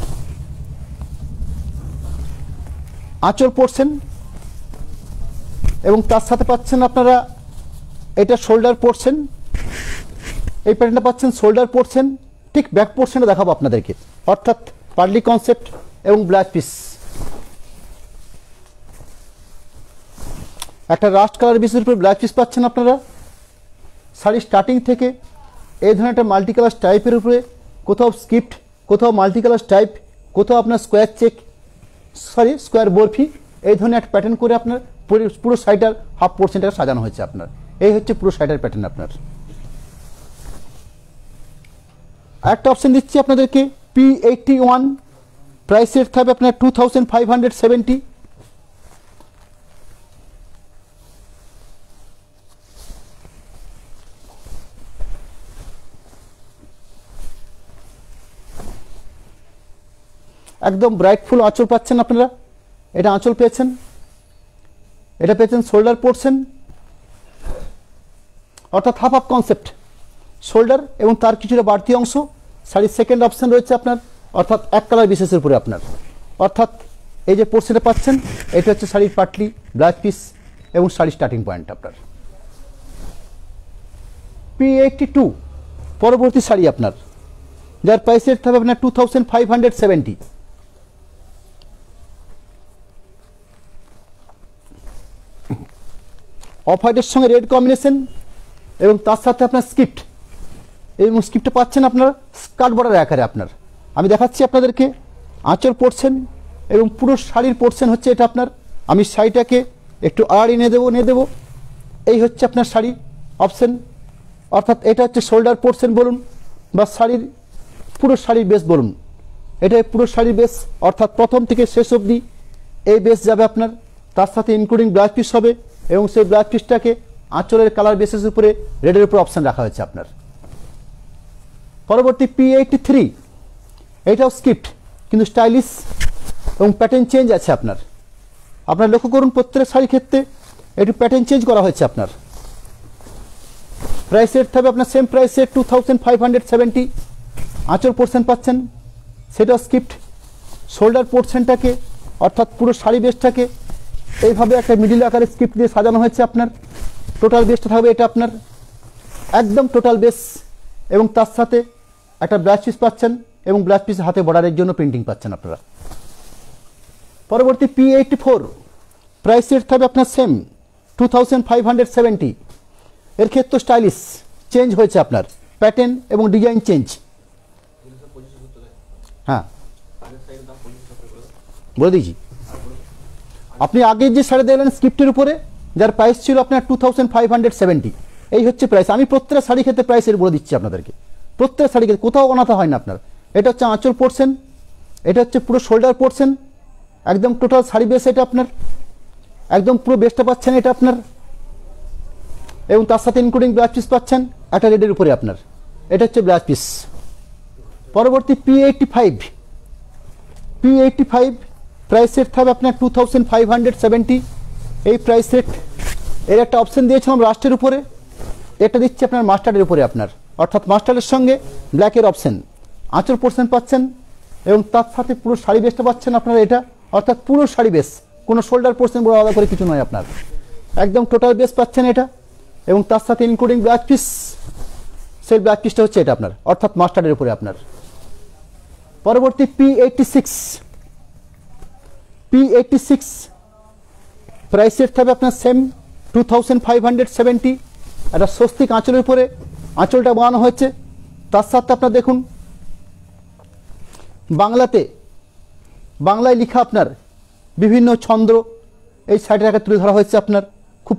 আঁচল পোর্শন এবং তার সাথে পাচ্ছেন আপনারা এটা শোল্ডার পোর্শন, এই প্যাটার্নটা পাচ্ছেন শোল্ডার পোর্শন। ঠিক ব্যাক পোর্শনটা দেখাবো আপনাদেরকে, অর্থাৎ পার্লি কনসেপ্ট এবং ব্লাউজ পিস। একটা রাস্ট কালার বেসের উপরে ব্লাউজ পিস পাচ্ছেন আপনারা। শাড়ি স্টার্টিং থেকে এই ধরনের একটা মাল্টি কালার টাইপের উপরে, কোথাও স্কিপ্ট, কোথাও মাল্টি কালার টাইপ, কোথাও আপনার স্কোয়ার বরফি, এই ধরনের একটা প্যাটার্ন করে আপনার পুরো শাড়িটার হাফ পোর্শনটাকে সাজানো হয়েছে আপনার। এই হচ্ছে পুরো শাড়িটার প্যাটার্ন আপনার। একটা অপশন দিচ্ছি আপনাদেরকে P81, প্রাইস রেট থাকবে আপনার 2570। একদম ব্রাইটফুল আঁচল পাচ্ছেন আপনারা, এটা আঁচল পেয়েছেন, এটা পেয়েছেন শোল্ডার পোর্শন, অর্থাৎ হাফ হাফ কনসেপ্ট, শোল্ডার এবং তার কিছুটা বাড়তি অংশ। শাড়ির সেকেন্ড অপশন রয়েছে আপনার, অর্থাৎ এক কালার বিশেষের উপরে আপনার, অর্থাৎ এই যে পোর্শনটা পাচ্ছেন এটা হচ্ছে শাড়ির পাটলি, ব্লাউজ পিস এবং শাড়ির স্টার্টিং পয়েন্ট আপনার। P82 পরবর্তী শাড়ি আপনার, যার প্রাইস রেট থাকবে আপনার 2570। অফ হোয়াইটের সঙ্গে রেড কম্বিনেশন এবং তার সাথে আপনার স্কিপ্ট, এবং স্কিপ্টটা পাচ্ছেন আপনার স্কার্ট বর্ডার আকারে আপনার। আমি দেখাচ্ছি আপনাদেরকে আঁচল পোর্শন এবং পুরো শাড়ির পোর্শন হচ্ছে এটা আপনার। আমি শাড়িটাকে একটু আড়াড়ি নিয়ে দেবো, এই হচ্ছে আপনার শাড়ি অপশন, অর্থাৎ এটা হচ্ছে শোল্ডার পোর্শন বলুন বা শাড়ির পুরো শাড়ির বেস বলুন, এটাই পুরো শাড়ির বেস, অর্থাৎ প্রথম থেকে শেষ অবধি এই বেস যাবে আপনার, তার সাথে ইনক্লুডিং ব্লাউজ পিস হবে এবং সেই ব্লাউজ পিসটাকে আঁচলের কালার বেসের উপরে রেডের উপর অপশন রাখা হয়েছে আপনার। পরবর্তী P83, এইটাও স্ক্রিপ্ট কিন্তু স্টাইলিশ এবং প্যাটার্ন চেঞ্জ আছে আপনার। আপনার লক্ষ্য করুন প্রত্যেক শাড়ির ক্ষেত্রে একটু প্যাটার্ন চেঞ্জ করা হয়েছে আপনার। প্রাইস রেট থাকবে আপনার সেম প্রাইস রেট 2570। আঁচল পোর্শন পাচ্ছেন সেটাও স্ক্রিপ্ট, শোল্ডার পোর্শনটাকে অর্থাৎ পুরো শাড়ি বেসটাকে এইভাবে একটা মিডিল আকারের স্ক্রিপ্ট দিয়ে সাজানো হয়েছে আপনার। টোটাল বেসটা থাকবে এটা আপনার একদম টোটাল বেস এবং তার সাথে একটা ব্লাউজ পিস পাচ্ছেন এবং ব্লাউজ পিস হাতে বর্ডারের জন্য প্রিন্টিং পাচ্ছেন আপনারা। পরবর্তী P84, প্রাইস রেট থাকবে আপনার সেম 2570। এর ক্ষেত্রে স্টাইলিশ চেঞ্জ হয়েছে আপনার, প্যাটার্ন এবং ডিজাইন চেঞ্জ। হ্যাঁ বলে দিয়েছি, আপনি আগে যে শাড়ি দেখলেন স্ক্রিপ্টের উপরে যার প্রাইস ছিল আপনার 2570, এই হচ্ছে প্রাইস। আমি প্রত্যেকটা শাড়ি ক্ষেত্রে প্রাইস এর বলে দিচ্ছি আপনাদেরকে, প্রত্যেক শাড়ি ক্ষেত্রে কোথাও অনাথা হয় না আপনার। এটা হচ্ছে আঁচল পোর্শন, এটা হচ্ছে পুরো শোল্ডার পোর্শন, একদম টোটাল শাড়ি বেস এটা আপনার, একদম পুরো বেসটা পাচ্ছেন এটা আপনার এবং তার সাথে ইনক্লুডিং ব্লাউজ পিস পাচ্ছেন একটা রেডের উপরে আপনার, এটা হচ্ছে ব্লাউজ পিস। পরবর্তী P85, প্রাইস রেট থাকবে আপনার 2570। এই প্রাইস রেট এর একটা অপশন দিয়েছিলাম রাস্টের উপরে, এটা দিচ্ছি আপনার মাস্টার্ডের উপরে আপনার, অর্থাৎ মাস্টার্ডের সঙ্গে ব্ল্যাকের অপশন। আঁচল পোর্শন পাচ্ছেন এবং তার সাথে পুরো শাড়ি বেসটা পাচ্ছেন আপনারা এটা, অর্থাৎ পুরো শাড়ি বেস, কোনো শোল্ডার পোর্শন বড় আলাদা করে কিছু নয় আপনার, একদম টোটাল বেস পাচ্ছেন এটা এবং তার সাথে ইনক্লুডিং ব্লাউজ পিস, সেই ব্লাউজ পিসটা হচ্ছে এটা আপনার, অর্থাৎ মাস্টার্ডের উপরে আপনার। পরবর্তী P86, প্রাইস রেট থাকবে আপনার সেম 2570। একটা স্বস্তিক আঁচলের উপরে আঁচলটা বানানো হয়েছে, তার সাথে আপনার দেখুন বাংলায় লেখা আপনার বিভিন্ন ছন্দ এই শাড়িটাকে তুলে ধরা হয়েছে আপনার, খুব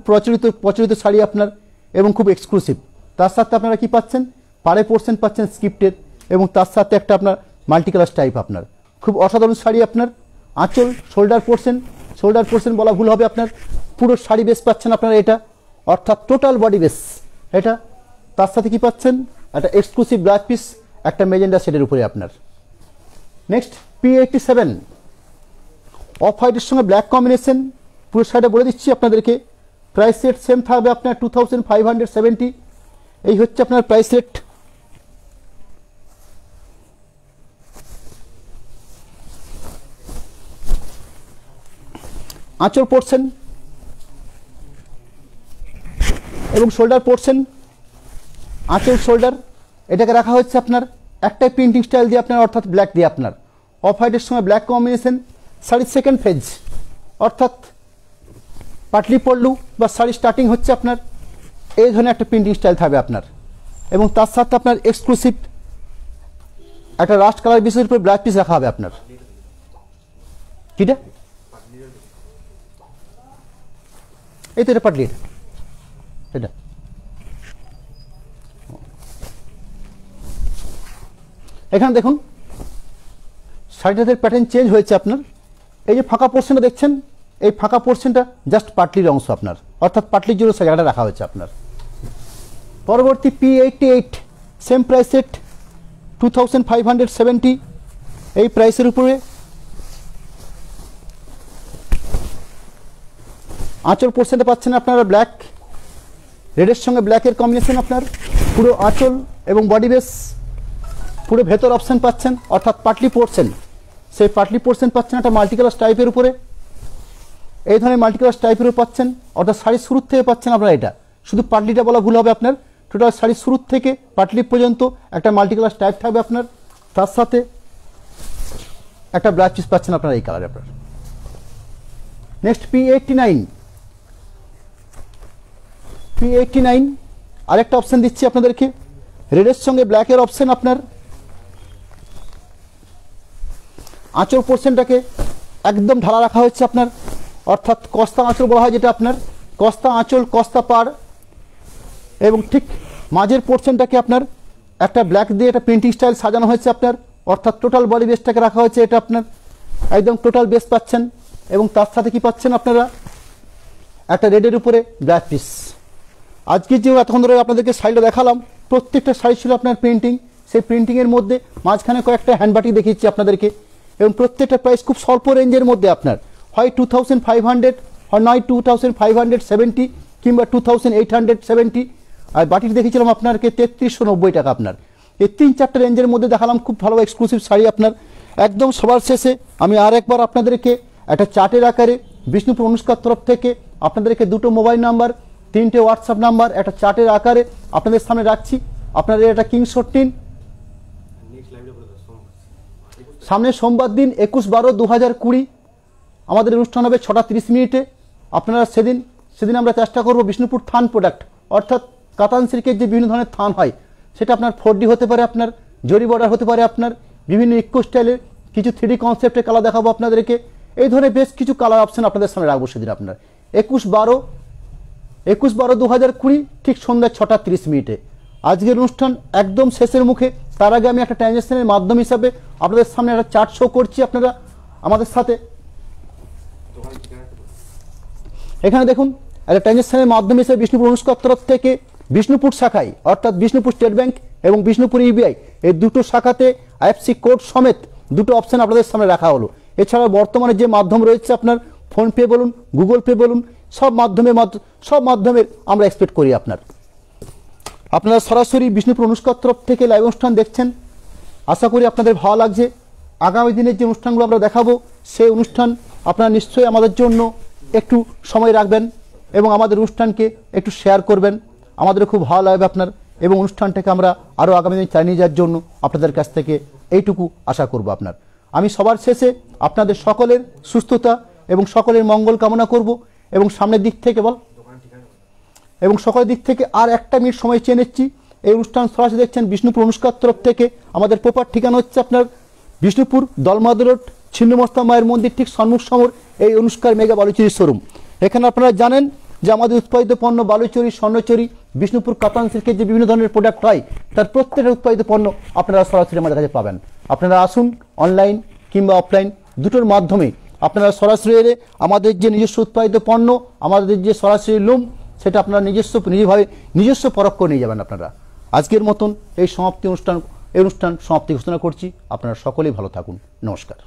প্রচলিত শাড়ি আপনার এবং খুব এক্সক্লুসিভ। তার সাথে আপনারা কি পাচ্ছেন, পাড়ে পোর্শন পাচ্ছেন স্ক্রিপ্টের এবং তার সাথে একটা আপনার মাল্টি কালার টাইপ আপনার, খুব অসাধারণ শাড়ি আপনার। আঁচল শোল্ডার পোর্শন বলা ভুল হবে আপনার, পুরো শাড়ি বেস পাচ্ছেন আপনারা এটা, অর্থাৎ টোটাল বডি বেস এটা। তার সাথে কি পাচ্ছেন, একটা এক্সক্লুসিভ ব্লাউজ পিস একটা মেজেন্ডা শেডের উপরে আপনার। নেক্সট P87, অফ হোয়াইটের সঙ্গে ব্ল্যাক কম্বিনেশন, পুরো শাড়িটা বলে দিচ্ছি আপনাদেরকে। প্রাইস রেট সেম থাকবে আপনার 2570। এই হচ্ছে আপনার প্রাইস রেট। আঁচল পোর্শন এবং শোল্ডার পোর্শন, আঁচল শোল্ডার এটাকে রাখা হচ্ছে আপনার একটাই প্রিন্টিং স্টাইল দিয়ে আপনার, অর্থাৎ ব্ল্যাক দিয়ে আপনার, অফ হোয়াইটের সঙ্গে ব্ল্যাক কম্বিনেশন। শাড়ির সেকেন্ড ফেজ অর্থাৎ পাটলি পল্লু বা শাড়ি স্টার্টিং হচ্ছে আপনার এই ধরনের একটা প্রিন্টিং স্টাইল থাকবে আপনার এবং তার সাথে আপনার এক্সক্লুসিভ একটা রাস্ট কালার বিশেষ উপরে ব্লাউজ পিস রাখা হবে আপনার। কিটা এই তো এটা পাটলি, এটা এখানে দেখুন শাড়িটাতে প্যাটার্ন চেঞ্জ হয়েছে আপনার। এই যে ফাঁকা পোর্শনটা দেখছেন, এই ফাঁকা পোর্শনটা জাস্ট পাটলির অংশ আপনার, অর্থাৎ পাটলির জন্য জায়গাটা রাখা হয়েছে আপনার। পরবর্তী P88, সেম প্রাইস রেট 2570। এই প্রাইসের উপরে আঁচল পোর্শনটা পাচ্ছেন আপনারা ব্ল্যাক, রেডের সঙ্গে ব্ল্যাকের কম্বিনেশন আপনার, পুরো আঁচল এবং বডি বেস পুরো ভেতর অপশন পাচ্ছেন, অর্থাৎ পাটলি পোর্শন। সেই পাটলি পোর্শন পাচ্ছেন একটা মাল্টিকালার টাইপের উপরে, এই ধরনের মাল্টিকালার টাইপের উপরে পাচ্ছেন, অর্থাৎ শাড়ির শুরুর থেকে পাচ্ছেন আপনারা এটা, শুধু পাটলিটা বলা ভুল হবে আপনার, টোটাল শাড়ির শুরুর থেকে পাটলি পর্যন্ত একটা মাল্টিকালার টাইপ থাকবে আপনার, তার সাথে একটা ব্লাউজ পিস পাচ্ছেন আপনারা এই কালারে আপনার। নেক্সট P89, আরেকটা অপশন দিচ্ছি আপনাদেরকে, রেডের সঙ্গে ব্ল্যাকের অপশন আপনার। আঁচল পোর্শনটাকে একদম ঢালা রাখা হয়েছে আপনার, অর্থাৎ কস্তা আঁচল বলা হয় যেটা আপনার, কস্তা আঁচল, কস্তা পাড় এবং ঠিক মাঝের পোর্শনটাকে আপনার একটা ব্ল্যাক দিয়ে একটা প্রিন্টিং স্টাইল সাজানো হয়েছে আপনার, অর্থাৎ টোটাল বডি বেসটাকে রাখা হয়েছে, এটা আপনার একদম টোটাল বেস পাচ্ছেন। এবং তার সাথে কি পাচ্ছেন আপনারা, একটা রেডের উপরে ব্ল্যাক পিস। আজকে যে এতক্ষণ ধরে আপনাদেরকে শাড়িটা দেখালাম, প্রত্যেকটা শাড়ি ছিল আপনার প্রিন্টিং। সেই প্রিন্টিংয়ের মধ্যে মাঝখানে কয়েকটা হ্যান্ডবাটি দেখিয়েছি আপনাদেরকে, এবং প্রত্যেকটা প্রাইস খুব স্বল্প রেঞ্জের মধ্যে আপনার, হয় 2500, হয় নয় 2570 কিংবা 2870। আর বাটিটি দেখেছিলাম আপনাকে 3390 টাকা আপনার। এই 3-4টে রেঞ্জের মধ্যে দেখালাম খুব ভালো এক্সক্লুসিভ শাড়ি আপনার। একদম সবার শেষে আমি আর একবার আপনাদেরকে একটা চার্টের আকারে বিষ্ণুপুর অনুষ্কার তরফ থেকে আপনাদেরকে 2টো মোবাইল নাম্বার, 3টে হোয়াটসঅ্যাপ নাম্বার একটা চার্টের আকারে আপনাদের সামনে রাখছি। আপনাদের এটা কিংশট নিন। সামনে সোমবার দিন 21/12/2020 আমাদের অনুষ্ঠান হবে 6:30। আপনারা সেদিন আমরা চেষ্টা করব বিষ্ণুপুর থান প্রোডাক্ট, অর্থাৎ কাতান সিল্কের যে বিভিন্ন ধরনের থান হয়, সেটা আপনার 4D হতে পারে, আপনার জরি বর্ডার হতে পারে, আপনার বিভিন্ন ইকো স্টাইলের কিছু 3D কনসেপ্টের কালার দেখাবো আপনাদেরকে। এই ধরনের বেশ কিছু কালার অপশন আপনাদের সামনে রাখবো সেদিন আপনার 21/12/2020 ঠিক সন্ধ্যা 6:30। আজকের অনুষ্ঠান একদম শেষের মুখে। তার আগে আমি একটা ট্রানজ্যাকশনের মাধ্যম হিসাবে আপনাদের সামনে একটা চার্ট শো করছি। আপনারা আমাদের সাথে এখানে দেখুন, একটা ট্রানজ্যাকশনের মাধ্যম হিসেবে বিষ্ণুপুর অনুষ্কার তরফ থেকে বিষ্ণুপুর শাখায়, অর্থাৎ বিষ্ণুপুর স্টেট ব্যাংক এবং বিষ্ণুপুর ইউবিআই, এই দুটো শাখাতে আইএফসি কোড সমেত দুটো অপশন আপনাদের সামনে রাখা হলো। এছাড়াও বর্তমানে যে মাধ্যম রয়েছে আপনার ফোনপে বলুন, গুগল পে বলুন, সব মাধ্যমের আমরা এক্সপেক্ট করি আপনারা সরাসরি বিষ্ণুপুর অনুষ্কার তরফ থেকে লাইভ অনুষ্ঠান দেখছেন। আশা করি আপনাদের ভালো লাগছে। আগামী দিনের যে অনুষ্ঠানগুলো আমরা দেখাবো, সেই অনুষ্ঠান আপনারা নিশ্চয়ই আমাদের জন্য একটু সময় রাখবেন এবং আমাদের অনুষ্ঠানকে একটু শেয়ার করবেন। আমাদের খুব ভালো লাগবে আপনার, এবং অনুষ্ঠানটাকে আমরা আরও আগামী দিন চালিয়ে যাওয়ার জন্য আপনাদের কাছ থেকে এইটুকু আশা করব আপনার। আমি সবার শেষে আপনাদের সকলের সুস্থতা এবং সকলের মঙ্গল কামনা করব, এবং সামনের দিক থেকে সকলের দিক থেকে আর 1 মিনিট সময় চেয়ে নিচ্ছি। এই অনুষ্ঠান সরাসরি দেখছেন বিষ্ণুপুর অনুষ্কার তরফ থেকে। আমাদের প্রপার ঠিকানা হচ্ছে আপনার বিষ্ণুপুর দলমাদ রোড, ছিন্নমস্তা মায়ের মন্দির ঠিক সম্মুখ সমর, এই অনুষ্কার মেগা বালুচুরি শোরুম। এখানে আপনারা জানেন যে আমাদের উৎপাদিত পণ্য বালুচুরি, স্বর্ণচুরি, বিষ্ণুপুর কাতান সিল্কের যে বিভিন্ন ধরনের প্রোডাক্ট হয়, তার প্রত্যেকটা উৎপাদিত পণ্য আপনারা সরাসরি আমাদের কাছে পাবেন। আপনারা আসুন, অনলাইন কিংবা অফলাইন দুটোর মাধ্যমে আপনারা সরাসরি এলে আমাদের যে নিজস্ব উৎপাদিত পণ্য, আমাদের যে সরাসরি লুম, সেটা আপনারা নিজস্ব পরখ করে নিয়ে যাবেন আপনারা। আজকের মতন এই অনুষ্ঠান সমাপ্তি ঘোষণা করছি। আপনারা সকলেই ভালো থাকুন। নমস্কার।